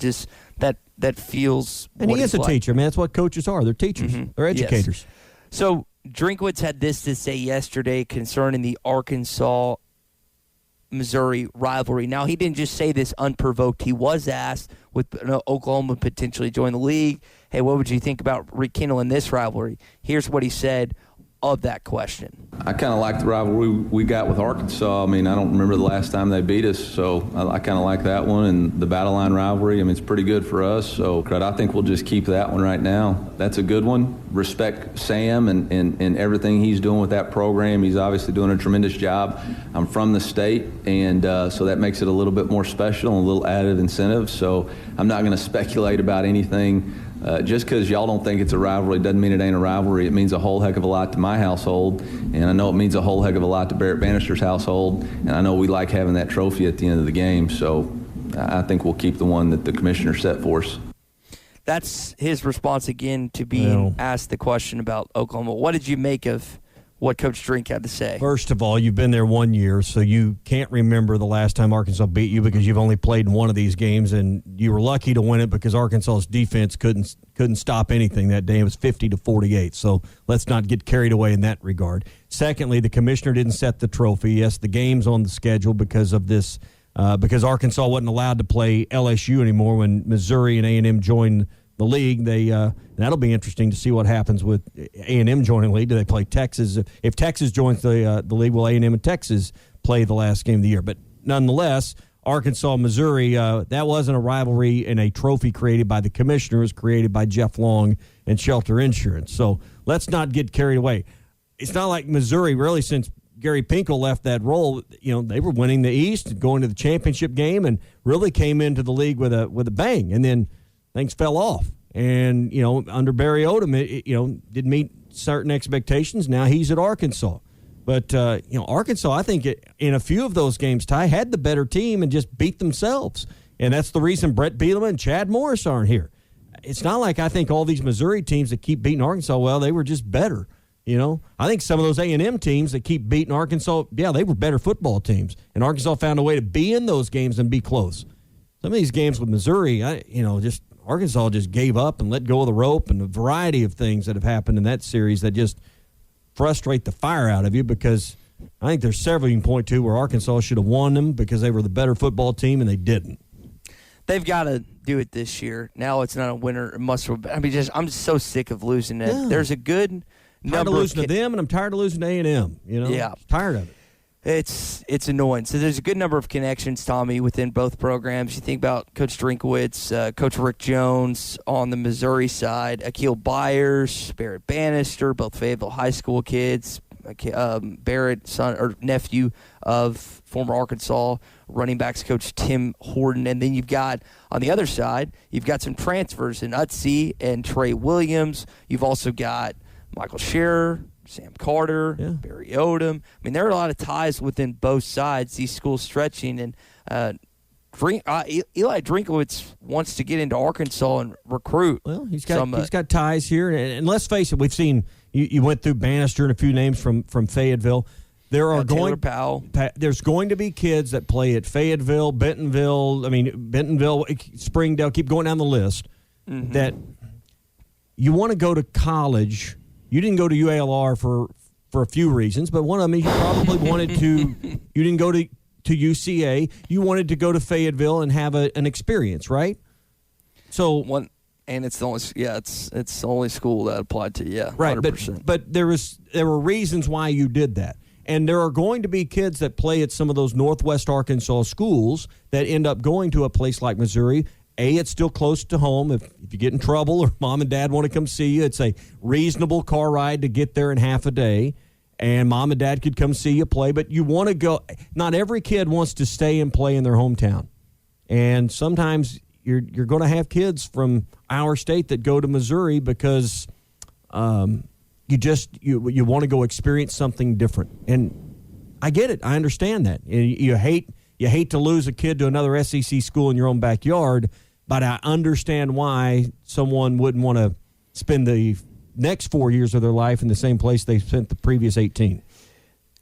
feels. And he is a teacher. I mean, that's what coaches are. They're teachers. Mm-hmm. They're educators. Yes. So Drinkwitz had this to say yesterday concerning the Arkansas-Missouri rivalry. Now, he didn't just say this unprovoked. He was asked, with Oklahoma potentially joining the league, hey, what would you think about rekindling this rivalry? Here's what he said of that question. I kind of like the rivalry we got with Arkansas. I mean, I don't remember the last time they beat us, so I kind of like that one. And the Battle Line rivalry, I mean, it's pretty good for us. So I think we'll just keep that one right now. That's a good one. Respect Sam and everything he's doing with that program. He's obviously doing a tremendous job. I'm from the state, and so that makes it a little bit more special and a little added incentive. So I'm not going to speculate about anything. Just because y'all don't think it's a rivalry doesn't mean it ain't a rivalry. It means a whole heck of a lot to my household, and I know it means a whole heck of a lot to Barrett Bannister's household, and I know we like having that trophy at the end of the game, so I think we'll keep the one that the commissioner set for us. That's his response again to being asked the question about Oklahoma. What did you make of what Coach Drink had to say? First of all, you've been there 1 year, so you can't remember the last time Arkansas beat you because you've only played in one of these games, and you were lucky to win it because Arkansas's defense couldn't stop anything that day. It was 50-48, so let's not get carried away in that regard. Secondly, the commissioner didn't set the trophy. Yes, the game's on the schedule because of this, because Arkansas wasn't allowed to play LSU anymore when Missouri and A&M joined the league. That'll be interesting to see what happens with A&M joining the league. Do they play Texas? If Texas joins the league, will A&M and Texas play the last game of the year? But nonetheless, Arkansas, Missouri, that wasn't a rivalry and a trophy created by the commissioner. It was created by Jeff Long and Shelter Insurance. So let's not get carried away. It's not like Missouri, really, since Gary Pinkel left that role, they were winning the East, going to the championship game, and really came into the league with a bang. And then things fell off. And, under Barry Odom, didn't meet certain expectations. Now he's at Arkansas. But, Arkansas, I think in a few of those games, Ty, had the better team and just beat themselves. And that's the reason Brett Bielema and Chad Morris aren't here. It's not like I think all these Missouri teams that keep beating Arkansas, well, they were just better. I think some of those A&M teams that keep beating Arkansas, yeah, they were better football teams. And Arkansas found a way to be in those games and be close. Some of these games with Missouri, Arkansas just gave up and let go of the rope, and a variety of things that have happened in that series that just frustrate the fire out of you, because I think there's several you can point to where Arkansas should have won them because they were the better football team and they didn't. They've got to do it this year. Now it's not a winner. It must. I mean, I'm just so sick of losing it. Yeah. There's a good number. Tired of losing to them, and I'm tired of losing to A&M. Yeah, I'm tired of it. It's annoying. So there's a good number of connections, Tommy, within both programs. You think about Coach Drinkowitz, Coach Rick Jones on the Missouri side, Akil Byers, Barrett Bannister, both Fayetteville High School kids. Barrett, son or nephew of former Arkansas running backs coach Tim Horton. And then you've got, on the other side, you've got some transfers in Utsi and Trey Williams. You've also got Michael Scherer, Sam Carter, Barry Odom. I mean, there are a lot of ties within both sides, these schools stretching. And Eli Drinkowitz wants to get into Arkansas and recruit. Well, he's got ties here. And let's face it, we've seen – you went through Bannister and a few names from Fayetteville. Taylor Powell. There's going to be kids that play at Fayetteville, Bentonville, Springdale, keep going down the list, that you want to go to college. You didn't go to UALR for a few reasons, but one of them is you probably wanted to – you didn't go to UCA. You wanted to go to Fayetteville and have an experience, right? So – and it's the only it's the only school that applied to right 100%. But there were reasons why you did that, and there are going to be kids that play at some of those Northwest Arkansas schools that end up going to a place like Missouri. It's still close to home. If you get in trouble or mom and dad want to come see you, it's a reasonable car ride to get there in half a day, and mom and dad could come see you play. But you want to go. Not every kid wants to stay and play in their hometown, and sometimes you're going to have kids from our state that go to Missouri because you want to go experience something different. And I get it. I understand that. You hate to lose a kid to another SEC school in your own backyard, but I understand why someone wouldn't want to spend the next 4 years of their life in the same place they spent the previous 18.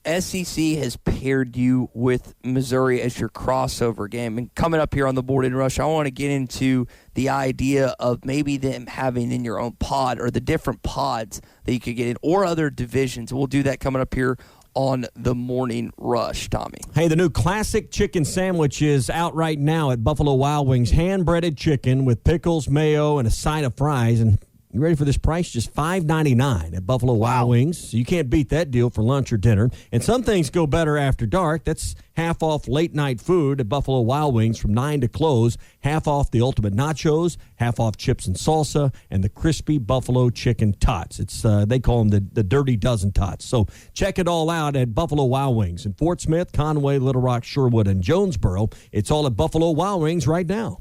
SEC has paired you with Missouri as your crossover game. And coming up here on the Board and Rush, I want to get into the idea of maybe them having in your own pod or the different pods that you could get in or other divisions. We'll do that coming up here on the Morning Rush, Tommy. Hey, the new classic chicken sandwich is out right now at Buffalo Wild Wings. Hand-breaded chicken with pickles, mayo, and a side of fries. And you ready for this price? Just $5.99 at Buffalo Wild Wings. So you can't beat that deal for lunch or dinner. And some things go better after dark. That's half off late-night food at Buffalo Wild Wings from 9 to close. Half off the ultimate nachos, half off chips and salsa, and the crispy buffalo chicken tots. It's they call them the Dirty Dozen Tots. So check it all out at Buffalo Wild Wings in Fort Smith, Conway, Little Rock, Sherwood, and Jonesboro. It's all at Buffalo Wild Wings right now.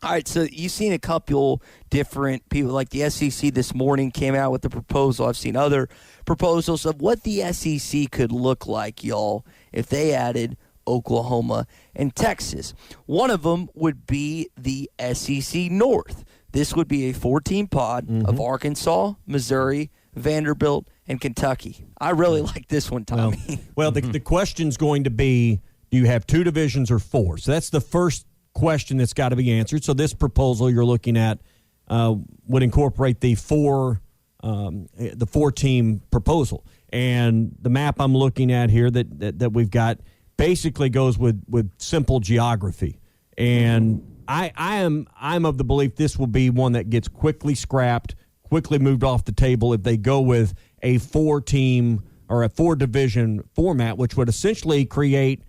All right, so you've seen a couple different people, like the SEC this morning came out with the proposal. I've seen other proposals of what the SEC could look like, y'all, if they added Oklahoma and Texas. One of them would be the SEC North. This would be a 14 pod of Arkansas, Missouri, Vanderbilt, and Kentucky. I really like this one, Tommy. Well, the question's going to be, do you have two divisions or four? So that's the first question that's got to be answered. So this proposal you're looking at would incorporate the four-team proposal. And the map I'm looking at here that we've got basically goes with simple geography. And I'm of the belief this will be one that gets quickly scrapped, quickly moved off the table if they go with a four-team or a four-division format, which would essentially create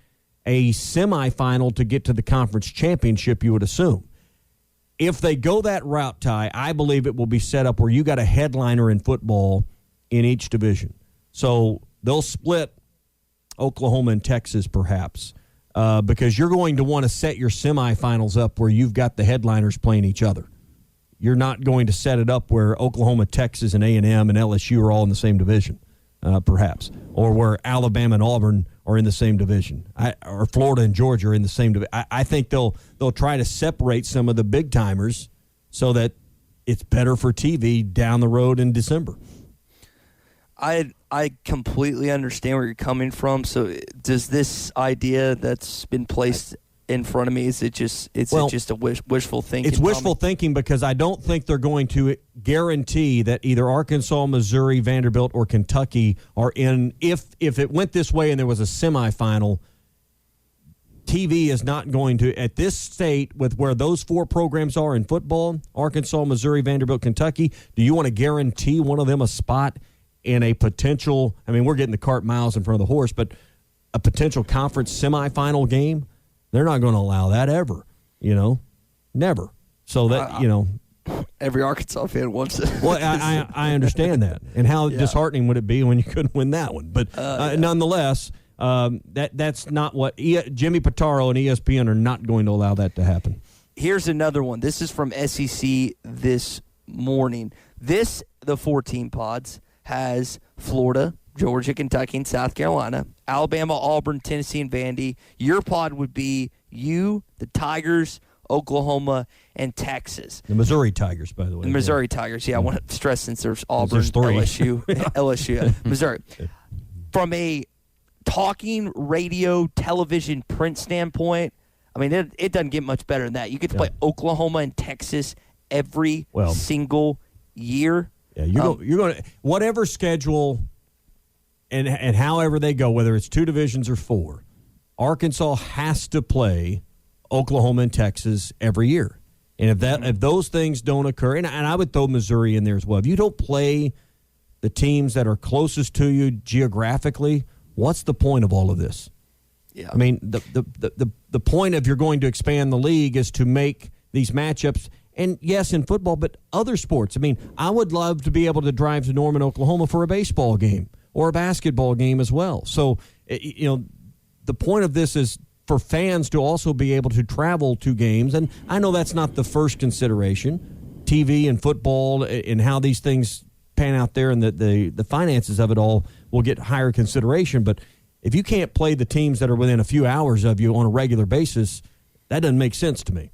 a semifinal to get to the conference championship, you would assume. If they go that route, Ty, I believe it will be set up where you got a headliner in football in each division. So they'll split Oklahoma and Texas perhaps because you're going to want to set your semifinals up where you've got the headliners playing each other. You're not going to set it up where Oklahoma, Texas, and A&M and LSU are all in the same division, perhaps, or where Alabama and Auburn are in the same division, or Florida and Georgia are in the same division. I think they'll try to separate some of the big timers so that it's better for TV down the road in December. I completely understand where you're coming from. So does this idea that's been placed in front of me. Is it just just a wishful thinking? It's wishful thinking because I don't think they're going to guarantee that either Arkansas, Missouri, Vanderbilt, or Kentucky are in. If it went this way and there was a semifinal, TV is not going to, at this state with where those four programs are in football, Arkansas, Missouri, Vanderbilt, Kentucky, do you want to guarantee one of them a spot in a potential, I mean, we're getting the cart miles in front of the horse, but a potential conference semifinal game? They're not going to allow that ever, never. So that, every Arkansas fan wants it. Well, I understand that. And how disheartening would it be when you couldn't win that one? But nonetheless, that's not what Jimmy Pitaro and ESPN are not going to allow that to happen. Here's another one. This is from SEC this morning. The 14 pods has Florida, Georgia, Kentucky, and South Carolina, Alabama, Auburn, Tennessee, and Vandy. Your pod would be you, the Tigers, Oklahoma, and Texas. The Missouri Tigers, by the way. The Missouri Tigers, I want to stress since there's Auburn, there's three. LSU, Missouri. From a talking, radio, television, print standpoint, I mean, it doesn't get much better than that. You get to play Oklahoma and Texas every single year. Yeah, you're going to whatever schedule and however they go, whether it's two divisions or four, Arkansas has to play Oklahoma and Texas every year. And if those things don't occur, and I would throw Missouri in there as well. If you don't play the teams that are closest to you geographically, what's the point of all of this? Yeah. I mean, the point of you're going to expand the league is to make these matchups. And yes, in football, but other sports. I mean, I would love to be able to drive to Norman, Oklahoma for a baseball game or a basketball game as well. So, the point of this is for fans to also be able to travel to games. And I know that's not the first consideration. TV and football and how these things pan out there and the finances of it all will get higher consideration. But if you can't play the teams that are within a few hours of you on a regular basis, that doesn't make sense to me.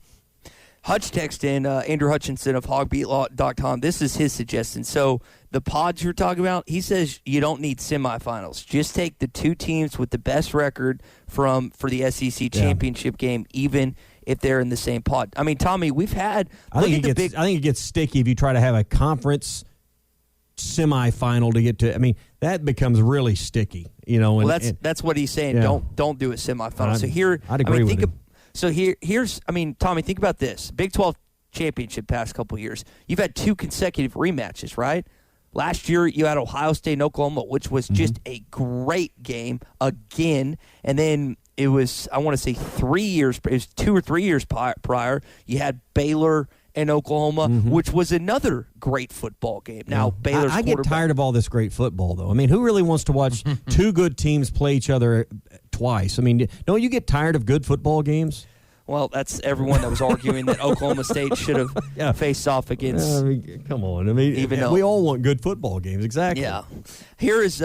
Hutch texted in, Andrew Hutchinson of hogbeat.com. This is his suggestion. So the pods you're talking about, he says you don't need semifinals. Just take the two teams with the best record for the SEC championship game, even if they're in the same pod. I mean, Tommy, we've had. I think it gets sticky if you try to have a conference semifinal to get to. I mean, that becomes really sticky. Well, that's what he's saying. Yeah. Don't do a semifinal. So here, I'd agree with him. So here's, Tommy, think about this. Big 12 championship past couple years. You've had two consecutive rematches, right? Last year, you had Ohio State and Oklahoma, which was just a great game again. And then it was, I want to say 3 years, it was 2 or 3 years prior, you had Baylor and Oklahoma, which was another great football game. Now, Baylor's I get tired of all this great football, though. I mean, who really wants to watch two good teams play each other twice? I mean, don't you get tired of good football games? Well, that's everyone that was arguing that Oklahoma State should have faced off against. Come on. I mean, we all want good football games. Exactly. Yeah. Here's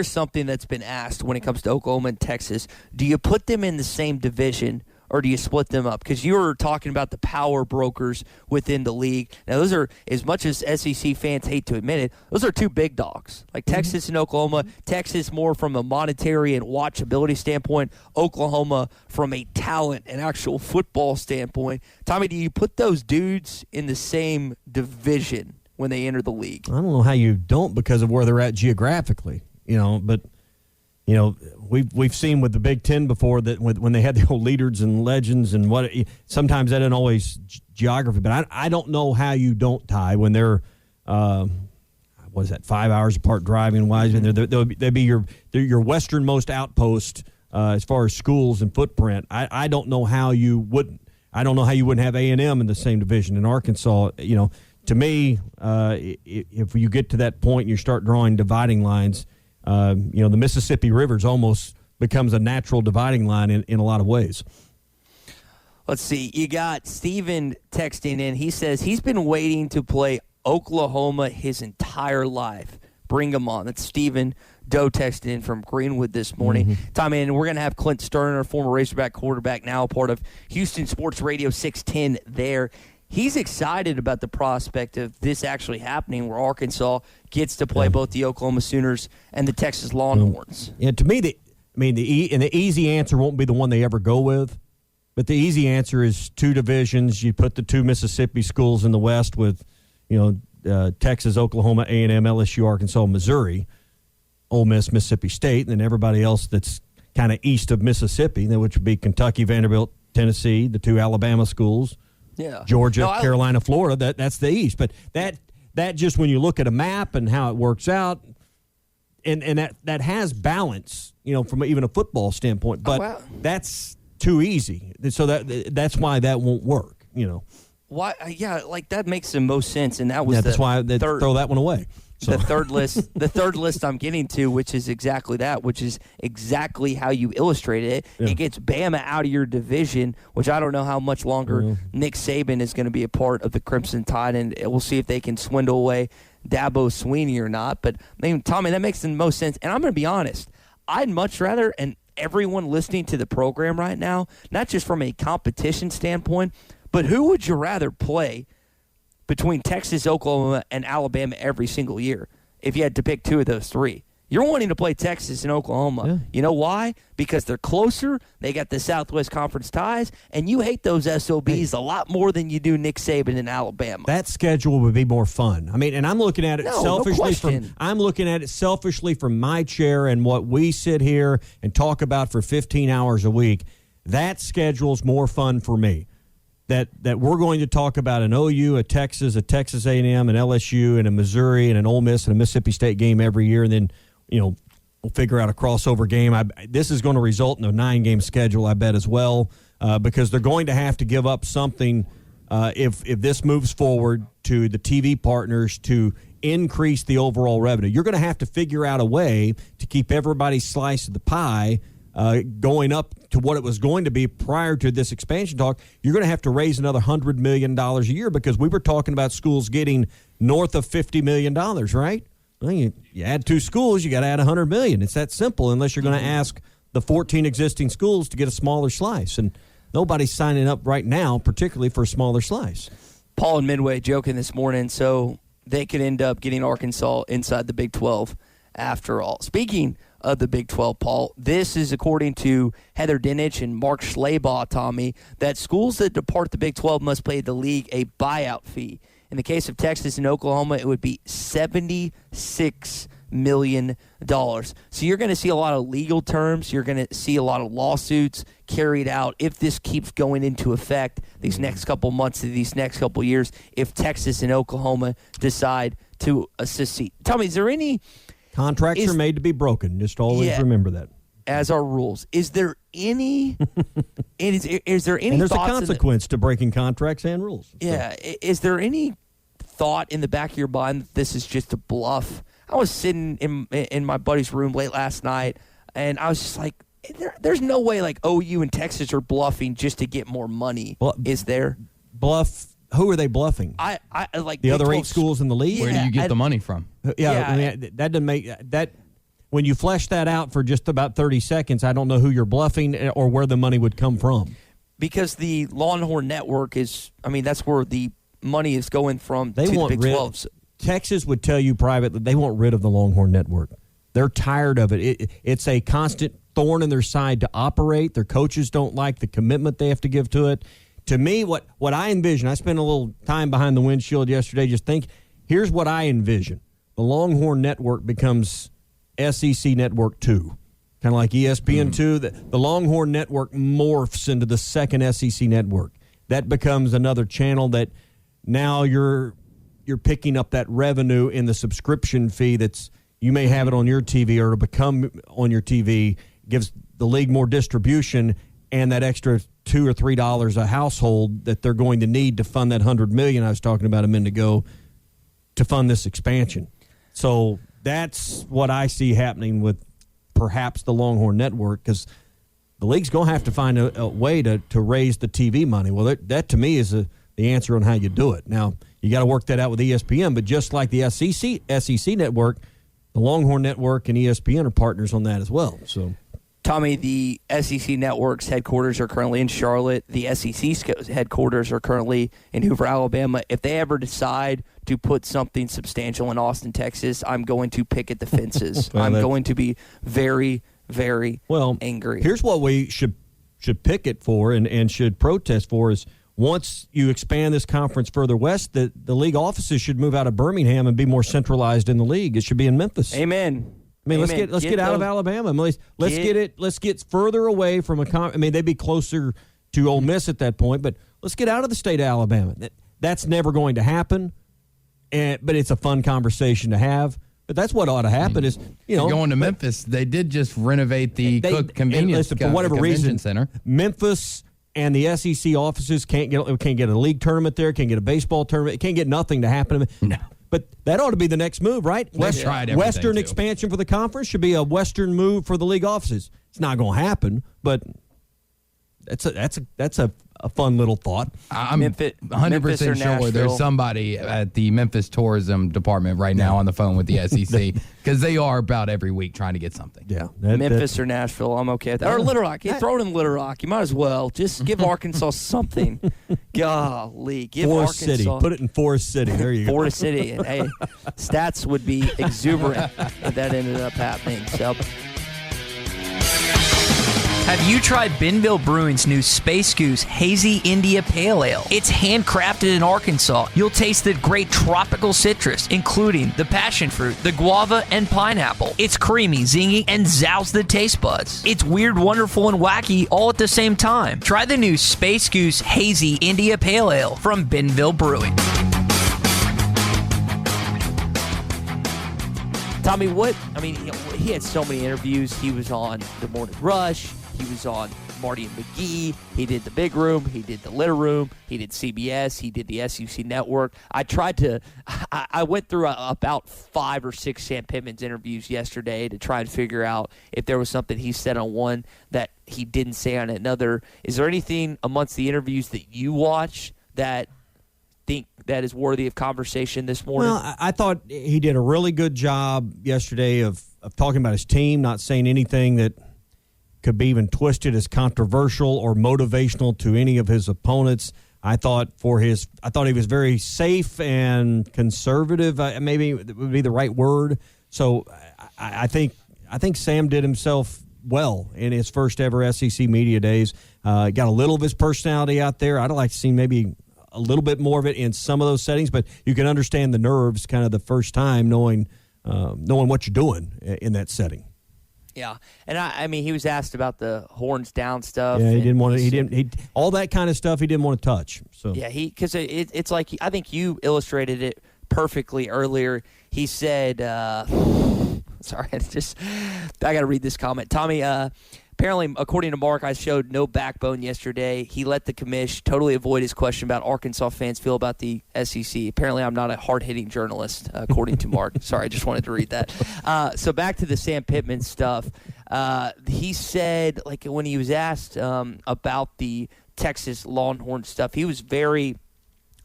something that's been asked when it comes to Oklahoma and Texas. Do you put them in the same division, or do you split them up? Because you were talking about the power brokers within the league. Now, those are, as much as SEC fans hate to admit it, those are two big dogs, like Texas and Oklahoma. Texas more from a monetary and watchability standpoint. Oklahoma from a talent and actual football standpoint. Tommy, do you put those dudes in the same division when they enter the league? I don't know how you don't because of where they're at geographically, but we've seen with the Big Ten before that when they had the old leaders and legends and sometimes that isn't always geography. But I don't know how you don't tie when they're 5 hours apart driving wise, and they'd be your westernmost outpost as far as schools and footprint. I don't know how you wouldn't. I don't know how you wouldn't have A&M in the same division in Arkansas. To me, if you get to that point and you start drawing dividing lines. The Mississippi River almost becomes a natural dividing line in a lot of ways. Let's see. You got Steven texting in. He says he's been waiting to play Oklahoma his entire life. Bring him on. That's Steven Doe texting in from Greenwood this morning. Tommy, and we're going to have Clint Sterner, former Razorback quarterback, now part of Houston Sports Radio 610 there. He's excited about the prospect of this actually happening where Arkansas gets to play both the Oklahoma Sooners and the Texas Longhorns. Yeah, to me, the easy answer won't be the one they ever go with. But the easy answer is 2 divisions. You put the 2 Mississippi schools in the West with, Texas, Oklahoma, A&M, LSU, Arkansas, Missouri, Ole Miss, Mississippi State, and then everybody else that's kind of east of Mississippi, which would be Kentucky, Vanderbilt, Tennessee, the 2 Alabama schools, Georgia, Carolina, Florida. That's the East. But that just when you look at a map and how it works out, and that has balance, from even a football standpoint. But that's too easy. So that's why that won't work. Why? Yeah, like that makes the most sense, and that was that's why they throw that one away. So. The third list I'm getting to, which is exactly that, which is exactly how you illustrated it. Yeah. It gets Bama out of your division, which I don't know how much longer Nick Saban is going to be a part of the Crimson Tide, and we'll see if they can swindle away Dabo Swinney or not. But Tommy, that makes the most sense. And I'm going to be honest, I'd much rather, and everyone listening to the program right now, not just from a competition standpoint, but who would you rather play between Texas, Oklahoma, and Alabama every single year if you had to pick 2 of those 3? You're wanting to play Texas and Oklahoma. Yeah. You know why? Because they're closer, they got the Southwest Conference ties, and you hate those SOBs a lot more than you do Nick Saban in Alabama. That schedule would be more fun. And I'm looking at it selfishly from my chair and what we sit here and talk about for 15 hours a week. That schedule's more fun for me. That we're going to talk about an OU, a Texas A&M, an LSU, and a Missouri, and an Ole Miss, and a Mississippi State game every year, and then we'll figure out a crossover game. This is going to result in a 9-game schedule, I bet, as well, because they're going to have to give up something if this moves forward to the TV partners to increase the overall revenue. You're going to have to figure out a way to keep everybody's slice of the pie going up to what it was going to be prior to this expansion talk. You're going to have to raise another $100 million a year, because we were talking about schools getting north of $50 million, right? Well, you add 2 schools, you got to add $100 million. It's that simple, unless you're going to ask the 14 existing schools to get a smaller slice. And nobody's signing up right now, particularly for a smaller slice. Paul and Midway joking this morning, so they could end up getting Arkansas inside the Big 12 after all. Speaking of the Big 12, Paul, this is according to Heather Dinich and Mark Schleybaugh, Tommy, that schools that depart the Big 12 must pay the league a buyout fee. In the case of Texas and Oklahoma, it would be $76 million. So you're going to see a lot of legal terms. You're going to see a lot of lawsuits carried out if this keeps going into effect these next couple months to these next couple years, if Texas and Oklahoma decide to secede. Tell me, is there any... Contracts are made to be broken. Just always remember that. As are rules. Is there any? is there any? And there's a consequence to breaking contracts and rules. Yeah. So. Is there any thought in the back of your mind that this is just a bluff? I was sitting in my buddy's room late last night, and I was just like, "There's no way like OU and Texas are bluffing just to get more money." Well, is there? Bluff. Who are they bluffing? I like the other 8 schools in the league. Where do you get the money from? Yeah, that doesn't make that. When you flesh that out for just about 30 seconds, I don't know who you're bluffing or where the money would come from. Because the Longhorn Network is, that's where the money is going from. They want the Big 12. Texas would tell you privately they want rid of the Longhorn Network. They're tired of it. It's a constant thorn in their side to operate. Their coaches don't like the commitment they have to give to it. To me, what I envision, I spent a little time behind the windshield yesterday, here's what I envision. The Longhorn Network becomes SEC Network 2, kind of like ESPN 2. The Longhorn Network morphs into the second SEC Network. That becomes another channel that now you're picking up that revenue in the subscription fee that's you may have it on your TV or to become on your TV, gives the league more distribution and that extra $2 or $3 a household that they're going to need to fund that $100 million I was talking about a minute ago to fund this expansion. So that's what I see happening with perhaps the Longhorn Network, because the league's going to have to find a way to raise the TV money. Well, that to me is the answer on how you do it. Now, you got to work that out with ESPN, but just like the SEC Network, the Longhorn Network and ESPN are partners on that as well. So, Tommy, the SEC Network's headquarters are currently in Charlotte. The SEC's headquarters are currently in Hoover, Alabama. If they ever decide to put something substantial in Austin, Texas, I'm going to picket the fences. I'm going to be very, very angry. Here's what we should picket for and should protest for is once you expand this conference further west, the league offices should move out of Birmingham and be more centralized in the league. It should be in Memphis. Amen. I mean, let's get out of Alabama. Let's get further away from they'd be closer to Ole Miss at that point, but let's get out of the state of Alabama. That's never going to happen, but it's a fun conversation to have. But that's what ought to happen is, going to Memphis. They did just renovate the Cook Convenience for whatever reason Center. Memphis and the SEC offices can't get a league tournament there, can't get a baseball tournament, can't get nothing to happen. No. But that ought to be the next move, right? Western expansion for the conference should be a Western move for the league offices. It's not going to happen, but that's a fun little thought. I'm 100% sure there's somebody at the Memphis Tourism Department right now on the phone with the SEC because they are about every week trying to get something. Yeah, Memphis or Nashville, I'm okay with that. Or Little Rock. You throw it in Little Rock. You might as well. Just give Arkansas something. Golly. Give Forest Arkansas. City. Put it in Forest City. There you go. Forest City. And, hey, stats would be exuberant if that ended up happening. So. Have you tried Benville Brewing's new Space Goose Hazy India Pale Ale? It's handcrafted in Arkansas. You'll taste the great tropical citrus, including the passion fruit, the guava, and pineapple. It's creamy, zingy, and zows the taste buds. It's weird, wonderful, and wacky all at the same time. Try the new Space Goose Hazy India Pale Ale from Benville Brewing. Tommy, he had so many interviews. He was on The Morning Rush. He was on Marty and McGee. He did The Big Room. He did The Little Room. He did CBS. He did the SEC Network. I went through about 5 or 6 Sam Pittman's interviews yesterday to try and figure out if there was something he said on one that he didn't say on another. Is there anything amongst the interviews that you watch that think that is worthy of conversation this morning? Well, I thought he did a really good job yesterday of talking about his team, not saying anything that could be even twisted as controversial or motivational to any of his opponents. I thought he was very safe and conservative. Maybe it would be the right word. So I think Sam did himself well in his first ever SEC media days. Got a little of his personality out there. I'd like to see maybe a little bit more of it in some of those settings, but you can understand the nerves kind of the first time knowing what you're doing in that setting. Yeah, and I mean, he was asked about the horns down stuff. Yeah, he didn't want to. All that kind of stuff he didn't want to touch. So yeah, because it's like I think you illustrated it perfectly earlier. He said, "Sorry, I got to read this comment." Tommy, apparently, according to Mark, I showed no backbone yesterday. He let the commish totally avoid his question about Arkansas fans feel about the SEC. Apparently, I'm not a hard-hitting journalist, according to Mark. Sorry, I just wanted to read that. So back to the Sam Pittman stuff. He said, like, when he was asked about the Texas Longhorn stuff, he was very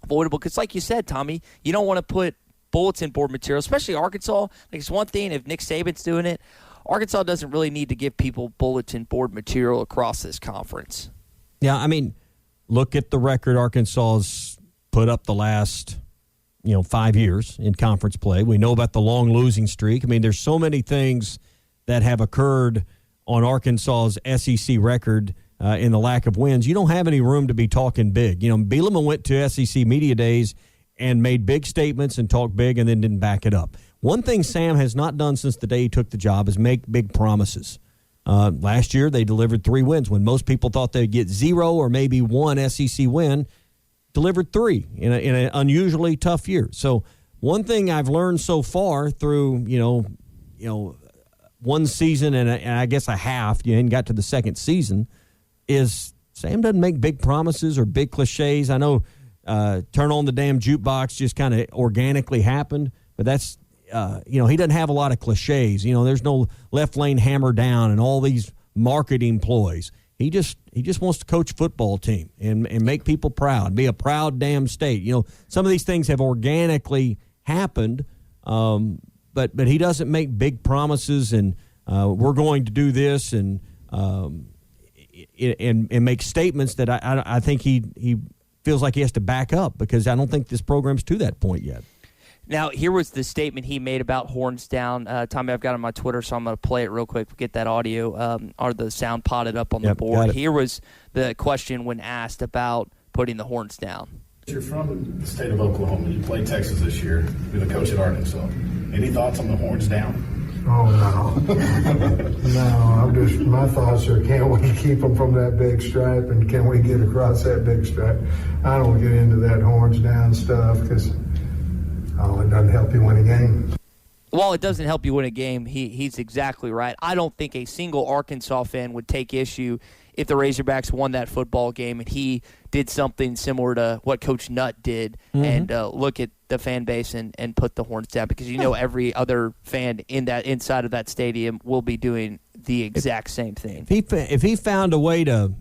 avoidable. Because like you said, Tommy, you don't want to put bulletin board material, especially Arkansas. Like, it's one thing if Nick Saban's doing it. Arkansas doesn't really need to give people bulletin board material across this conference. Yeah, I mean, look at the record Arkansas's put up the last, 5 years in conference play. We know about the long losing streak. I mean, there's so many things that have occurred on Arkansas's SEC record in the lack of wins. You don't have any room to be talking big. Bielema went to SEC media days and made big statements and talked big and then didn't back it up. One thing Sam has not done since the day he took the job is make big promises. Last year, they delivered 3 wins. When most people thought they'd get 0 or maybe 1 SEC win, delivered 3 in an unusually tough year. So one thing I've learned so far through, one season and I guess a half, and got to the second season, is Sam doesn't make big promises or big cliches. I know turn on the damn jukebox just kind of organically happened, but that's he doesn't have a lot of cliches. There's no left lane hammer down and all these marketing ploys. He just wants to coach a football team and make people proud, be a proud damn state. Some of these things have organically happened, but he doesn't make big promises and we're going to do this and make statements that I think he feels like he has to back up because I don't think this program's to that point yet. Now, here was the statement he made about horns down. Tommy, I've got it on my Twitter, so I'm going to play it real quick. Get that audio or the sound potted up on the board. Here was the question when asked about putting the horns down. You're from the state of Oklahoma. You played Texas this year. You're the coach at Arkansas. Any thoughts on the horns down? Oh, no. No, my thoughts are, can we keep them from that big stripe, and can we get across that big stripe? I don't get into that horns down stuff because it doesn't help you win a game. While it doesn't help you win a game, he's exactly right. I don't think a single Arkansas fan would take issue if the Razorbacks won that football game and he did something similar to what Coach Nutt did and look at the fan base and put the horns down, because every other fan inside of that stadium will be doing the exact same thing. If he found a way to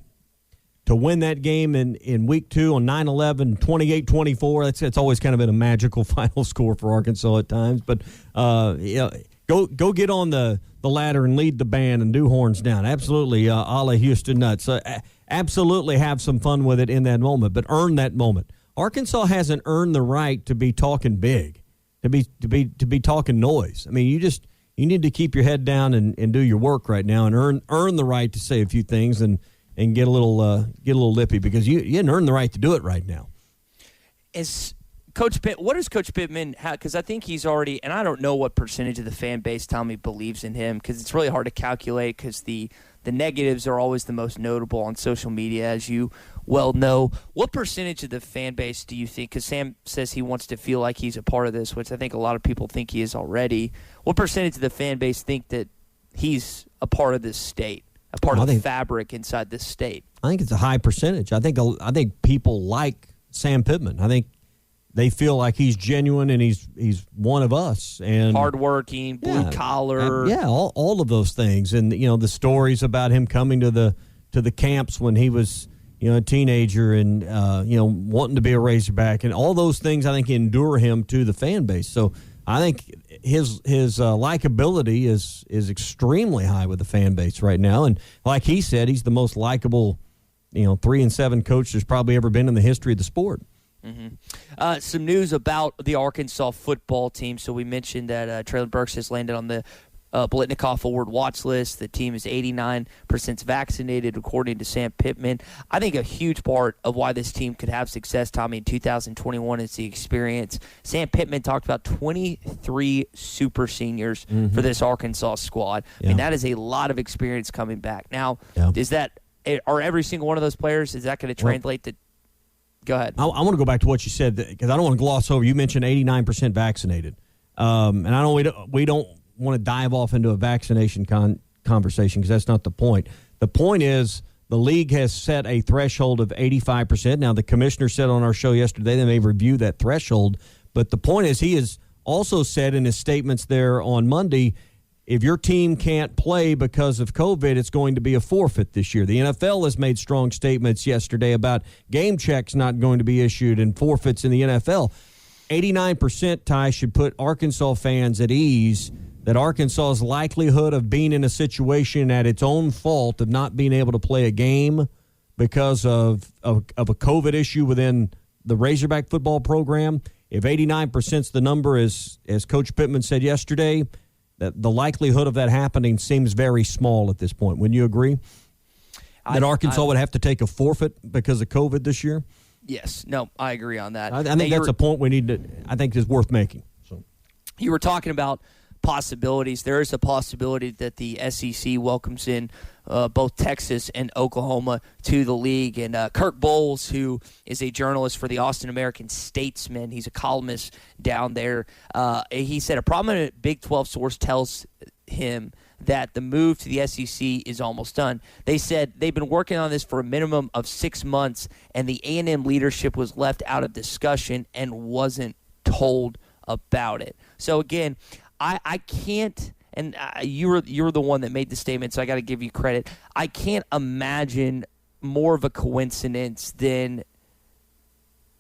win that game in week 2 on 9/11, 28-24, it's always kind of been a magical final score for Arkansas at times. But go get on the ladder and lead the band and do horns down. Absolutely, a la Houston Nutt. So absolutely have some fun with it in that moment, but earn that moment. Arkansas hasn't earned the right to be talking big, to be talking noise. I mean, you need to keep your head down and do your work right now and earn the right to say a few things and get a little lippy, because you didn't earn the right to do it right now. What does Coach Pittman have? Because I think he's already, and I don't know what percentage of the fan base, Tommy, believes in him, because it's really hard to calculate, because the negatives are always the most notable on social media, as you well know. What percentage of the fan base do you think, because Sam says he wants to feel like he's a part of this, which I think a lot of people think he is already, what percentage of the fan base think that he's a part of this state, a part of the fabric inside this state? I think it's a high percentage. I think people like Sam Pittman. I think they feel like he's genuine and he's one of us, and hardworking, blue collar. All of those things, and the stories about him coming to the camps when he was a teenager and wanting to be a Razorback, and all those things I think endure him to the fan base. So I think his likability is extremely high with the fan base right now, and like he said, he's the most likable 3-7 coach there's probably ever been in the history of the sport. Mm-hmm. Some news about the Arkansas football team. So we mentioned that Traylon Burks has landed on the Biletnikoff Award watch list. The team is 89% vaccinated, according to Sam Pittman. I think a huge part of why this team could have success, Tommy, in 2021 is the experience. Sam Pittman talked about 23 super seniors for this Arkansas squad. I mean, that is a lot of experience coming back. Now, are every single one of those players, is that going to translate to? Go ahead. I want to go back to what you said, because I don't want to gloss over. You mentioned 89% vaccinated, and we don't want to dive off into a vaccination conversation, because that's not the point. The point is the league has set a threshold of 85%. Now, the commissioner said on our show yesterday they may review that threshold, but the point is he has also said in his statements there on Monday, if your team can't play because of COVID, it's going to be a forfeit this year. The NFL has made strong statements yesterday about game checks not going to be issued and forfeits in the NFL. 89%, Ty, should put Arkansas fans at ease that Arkansas's likelihood of being in a situation at its own fault of not being able to play a game because of a COVID issue within the Razorback football program, if 89% is the number, as Coach Pittman said yesterday, that the likelihood of that happening seems very small at this point. Wouldn't you agree? That Arkansas would have to take a forfeit because of COVID this year? Yes. No, I agree on that. I think that's a point I think is worth making. So, you were talking about possibilities. There is a possibility that the SEC welcomes in both Texas and Oklahoma to the league. And Kirk Bowles, who is a journalist for the Austin American-Statesman, he's a columnist down there, he said a prominent Big 12 source tells him that the move to the SEC is almost done. They said they've been working on this for a minimum of 6 months, and the A&M leadership was left out of discussion and wasn't told about it. So again, I can't, and you're the one that made the statement, so I got to give you credit. I can't imagine more of a coincidence than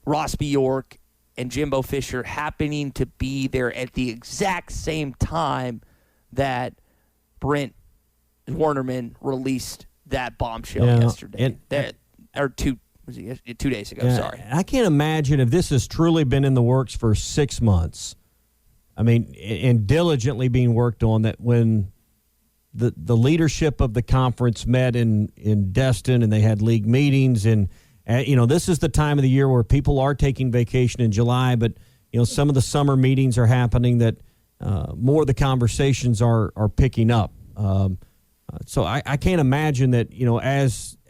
Ross Bjork and Jimbo Fisher happening to be there at the exact same time that Brent Wernerman released that bombshell yesterday. Or 2 days ago, sorry. I can't imagine if this has truly been in the works for 6 months, I mean, and diligently being worked on, that when the leadership of the conference met in Destin and they had league meetings, and this is the time of the year where people are taking vacation in July, but some of the summer meetings are happening, that more of the conversations are picking up. So I can't imagine that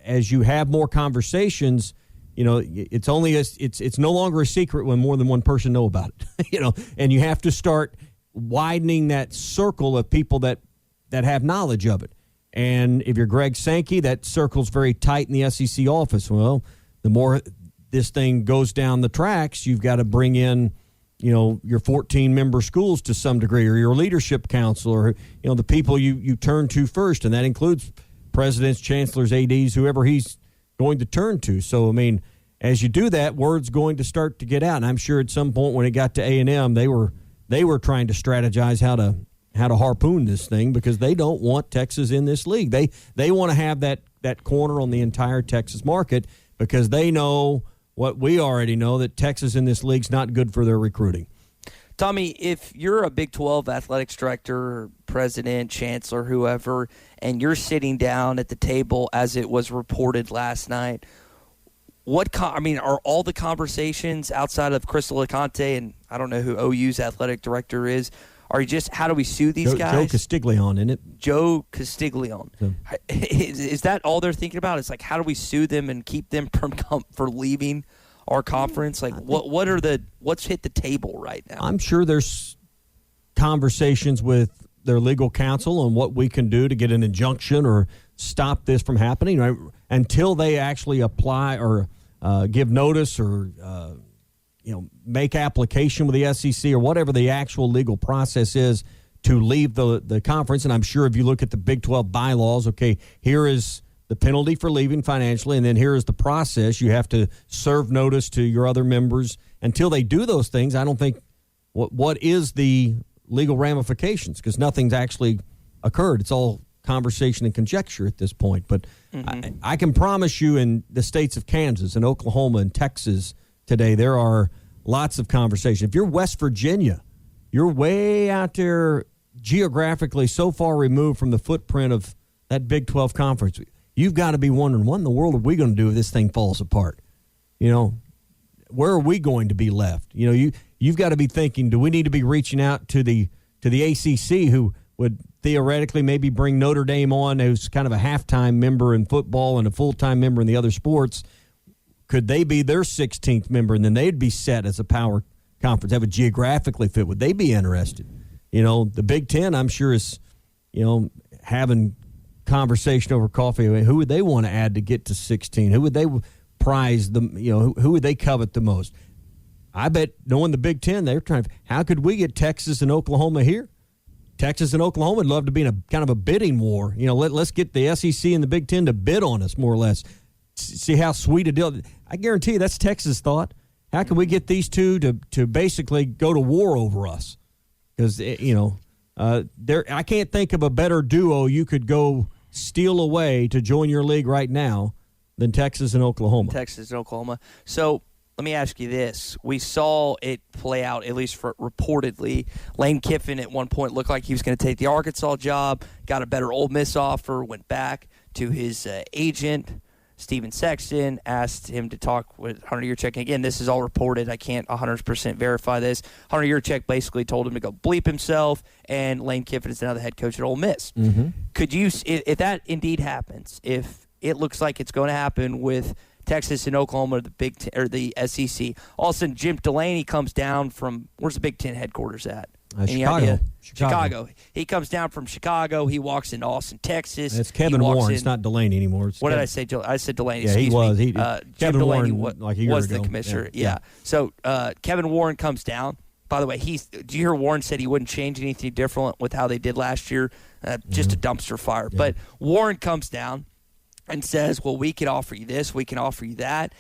as you have more conversations, it's no longer a secret when more than one person know about it. And you have to start widening that circle of people that have knowledge of it. And if you're Greg Sankey, that circle's very tight in the SEC office. Well, the more this thing goes down the tracks, you've got to bring in your 14-member schools to some degree, or your leadership council, or the people you turn to first, and that includes presidents, chancellors, ADs, whoever he's going to turn to. So, I mean, as you do that, word's going to start to get out. And I'm sure at some point when it got to A&M, they were trying to strategize how to harpoon this thing, because they don't want Texas in this league. They want to have that corner on the entire Texas market, because they know what we already know, that Texas in this league's not good for their recruiting. Tommy, if you're a Big 12 athletics director, president, chancellor, whoever, and you're sitting down at the table as it was reported last night, are all the conversations outside of Crystal Aconte, and I don't know who OU's athletic director is, are you just, how do we sue these guys? Joe Castiglione, isn't it? Joe Castiglione. So. Is that all they're thinking about? It's like, how do we sue them and keep them for leaving our conference? Like, what's hit the table right now? I'm sure there's conversations with their legal counsel on what we can do to get an injunction or stop this from happening, right? Until they actually apply or give notice or make application with the SEC or whatever the actual legal process is to leave the conference. And I'm sure if you look at the Big 12 bylaws, okay, here is the penalty for leaving financially, and then here is the process. You have to serve notice to your other members. Until they do those things, I don't think what is the legal ramifications, because nothing's actually occurred. It's all conversation and conjecture at this point. But I can promise you, in the states of Kansas and Oklahoma and Texas today, there are lots of conversation. If you're West Virginia, you're way out there geographically, so far removed from the footprint of that Big 12 conference. You've got to be wondering, what in the world are we going to do if this thing falls apart? Where are we going to be left? You've got to be thinking, do we need to be reaching out to the ACC, who would theoretically maybe bring Notre Dame on, who's kind of a halftime member in football and a full-time member in the other sports? Could they be their 16th member, and then they'd be set as a power conference, have a geographically fit? Would they be interested? The Big Ten, I'm sure, is, having conversation over coffee. I mean, who would they want to add to get to 16? Who would they prize them? Who would they covet the most? I bet, knowing the Big Ten, they're trying. How could we get Texas and Oklahoma here? Texas and Oklahoma would love to be in a kind of a bidding war. Let's get the SEC and the Big Ten to bid on us, more or less. See how sweet a deal. I guarantee you that's Texas' thought. How can we get these two to basically go to war over us? Because I can't think of a better duo you could go steal away to join your league right now than Texas and Oklahoma. Texas and Oklahoma. So let me ask you this. We saw it play out, at least reportedly. Lane Kiffin at one point looked like he was going to take the Arkansas job, got a better Ole Miss offer, went back to his agent, Steven Sexton, asked him to talk with Hunter Yurachek. Again, this is all reported. I can't 100% verify this. Hunter Yurachek basically told him to go bleep himself, and Lane Kiffin is now the head coach at Ole Miss. Mm-hmm. Could you, if that indeed happens, if it looks like it's going to happen with Texas and Oklahoma, the SEC, all of a sudden Jim Delaney comes down from, where's the Big Ten headquarters at? Chicago. He comes down from Chicago. He walks into Austin, Texas. It's Kevin Warren. It's not Delaney anymore. What did I say? I said Delaney. Yeah, he was. Kevin Warren was the commissioner. Yeah. So Kevin Warren comes down. By the way, do you hear Warren said he wouldn't change anything different with how they did last year? Just a dumpster fire. Yeah. But Warren comes down and says, well, we can offer you this. We can offer you that.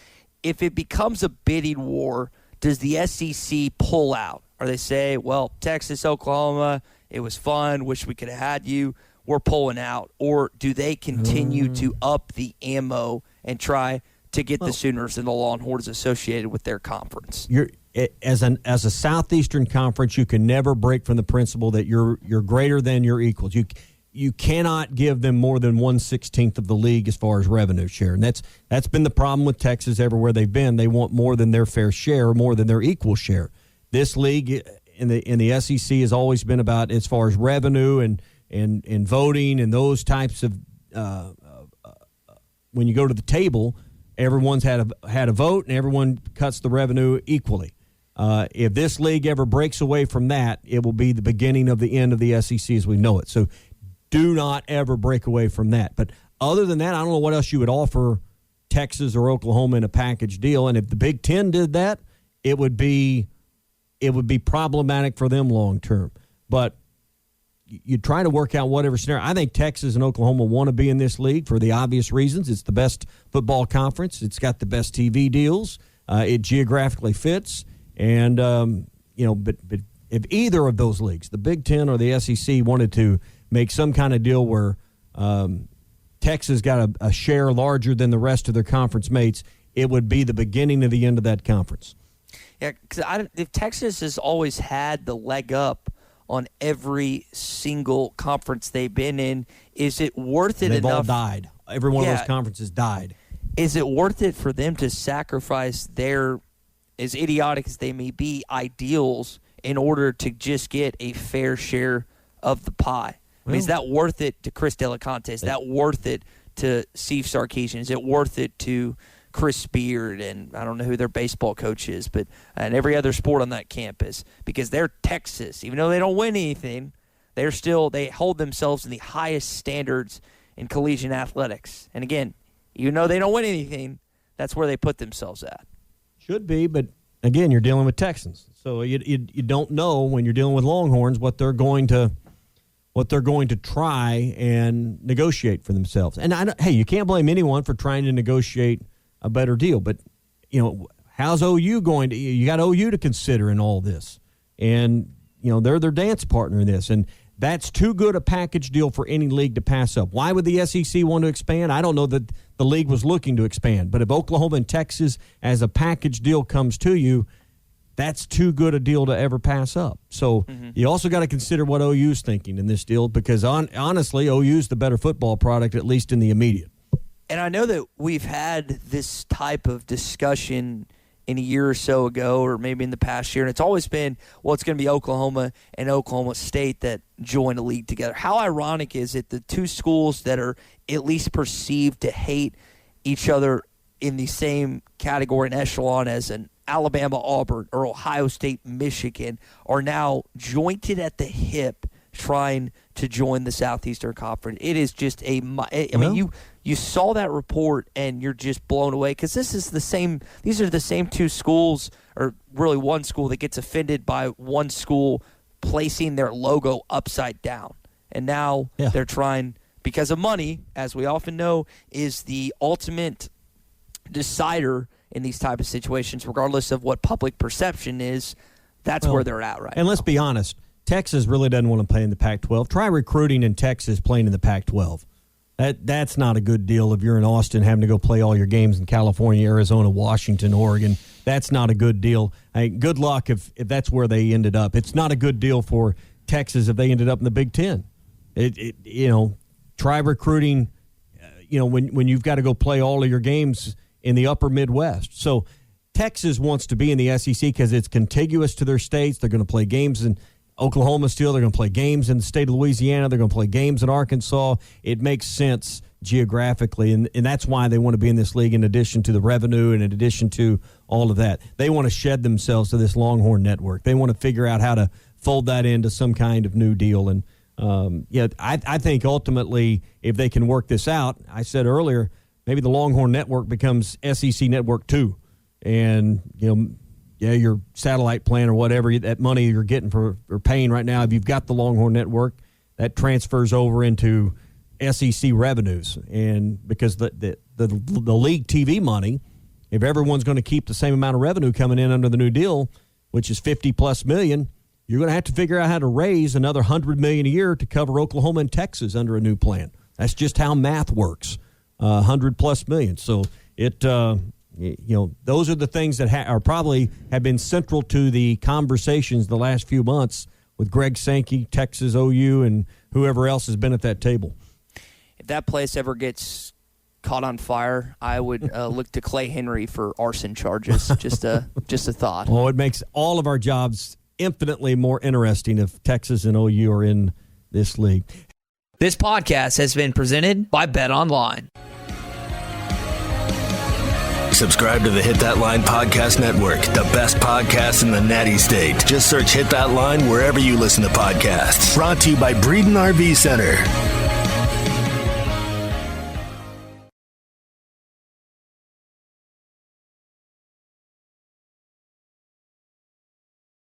If it becomes a bidding war, does the SEC pull out? Or they say, well, Texas, Oklahoma, it was fun. Wish we could have had you. We're pulling out. Or do they continue to up the ammo and try to get the Sooners and the Longhorns associated with their conference? as a Southeastern Conference, you can never break from the principle that you're greater than your equals. You cannot give them more than 1/16 of the league as far as revenue share, and that's been the problem with Texas everywhere they've been. They want more than their fair share, more than their equal share. This league in the SEC has always been about, as far as revenue and voting and those types of when you go to the table, everyone's had a vote and everyone cuts the revenue equally. If this league ever breaks away from that, it will be the beginning of the end of the SEC as we know it. So do not ever break away from that. But other than that, I don't know what else you would offer Texas or Oklahoma in a package deal. And if the Big Ten did that, it would be problematic for them long term. But you try to work out whatever scenario. I think Texas and Oklahoma want to be in this league for the obvious reasons. It's the best football conference. It's got the best TV deals. It geographically fits. And, but if either of those leagues, the Big Ten or the SEC, wanted to make some kind of deal where Texas got a share larger than the rest of their conference mates, it would be the beginning of the end of that conference. Yeah, because if Texas has always had the leg up on every single conference they've been in, is it worth it enough? They've all died. Every one of those conferences died. Is it worth it for them to sacrifice their, as idiotic as they may be, ideals in order to just get a fair share of the pie? I mean, is that worth it to Chris Delaconte? Is that worth it to Steve Sarkisian? Is it worth it to Chris Beard, and I don't know who their baseball coach is, but and every other sport on that campus? Because they're Texas. Even though they don't win anything, they hold themselves in the highest standards in collegiate athletics. And again, even though they don't win anything, that's where they put themselves at. Should be, but again, you're dealing with Texans, so you don't know when you're dealing with Longhorns what they're going to try and negotiate for themselves. And hey, you can't blame anyone for trying to negotiate a better deal, but how's OU going to? You got OU to consider in all this, and they're their dance partner in this, and that's too good a package deal for any league to pass up. Why would the SEC want to expand? I don't know that the league was looking to expand, but if Oklahoma and Texas as a package deal comes to you, that's too good a deal to ever pass up. So you also got to consider what OU's thinking in this deal, because honestly, OU's the better football product, at least in the immediate. And I know that we've had this type of discussion in a year or so ago, or maybe in the past year, and it's always been, well, it's going to be Oklahoma and Oklahoma State that join a league together. How ironic is it, the two schools that are at least perceived to hate each other in the same category and echelon as an Alabama, Auburn, or Ohio State, Michigan, are now jointed at the hip trying to join the Southeastern Conference. It is just you saw that report and you're just blown away, because these are the same two schools, or really one school, that gets offended by one school placing their logo upside down. And now they're trying, because of money, as we often know, is the ultimate decider in these type of situations, regardless of what public perception is. That's where they're at right now. And let's be honest, Texas really doesn't want to play in the Pac-12. Try recruiting in Texas playing in the Pac-12. That's not a good deal if you're in Austin having to go play all your games in California, Arizona, Washington, Oregon. That's not a good deal. Good luck if that's where they ended up. It's not a good deal for Texas if they ended up in the Big Ten. Try recruiting, when you've got to go play all of your games in the upper Midwest. So Texas wants to be in the SEC because it's contiguous to their states. They're going to play games in Oklahoma still. They're going to play games in the state of Louisiana. They're going to play games in Arkansas. It makes sense geographically, and that's why they want to be in this league, in addition to the revenue and in addition to all of that. They want to shed themselves to this Longhorn network. They want to figure out how to fold that into some kind of new deal. And, I think ultimately, if they can work this out, I said earlier, maybe the Longhorn Network becomes SEC Network 2. And, your satellite plan or whatever, that money you're getting for or paying right now, if you've got the Longhorn Network, that transfers over into SEC revenues. And because the league TV money, if everyone's going to keep the same amount of revenue coming in under the new deal, which is $50+ million, you're going to have to figure out how to raise another $100 million a year to cover Oklahoma and Texas under a new plan. That's just how math works. $100+ million. So those are the things that are probably have been central to the conversations the last few months with Greg Sankey, Texas, OU, and whoever else has been at that table. If that place ever gets caught on fire, I would look to Clay Henry for arson charges. Just a thought. Well, it makes all of our jobs infinitely more interesting if Texas and OU are in this league. This podcast has been presented by BetOnline. Subscribe to the Hit That Line Podcast Network, the best podcast in the Natty State. Just search Hit That Line wherever you listen to podcasts. Brought to you by Breeden RV Center.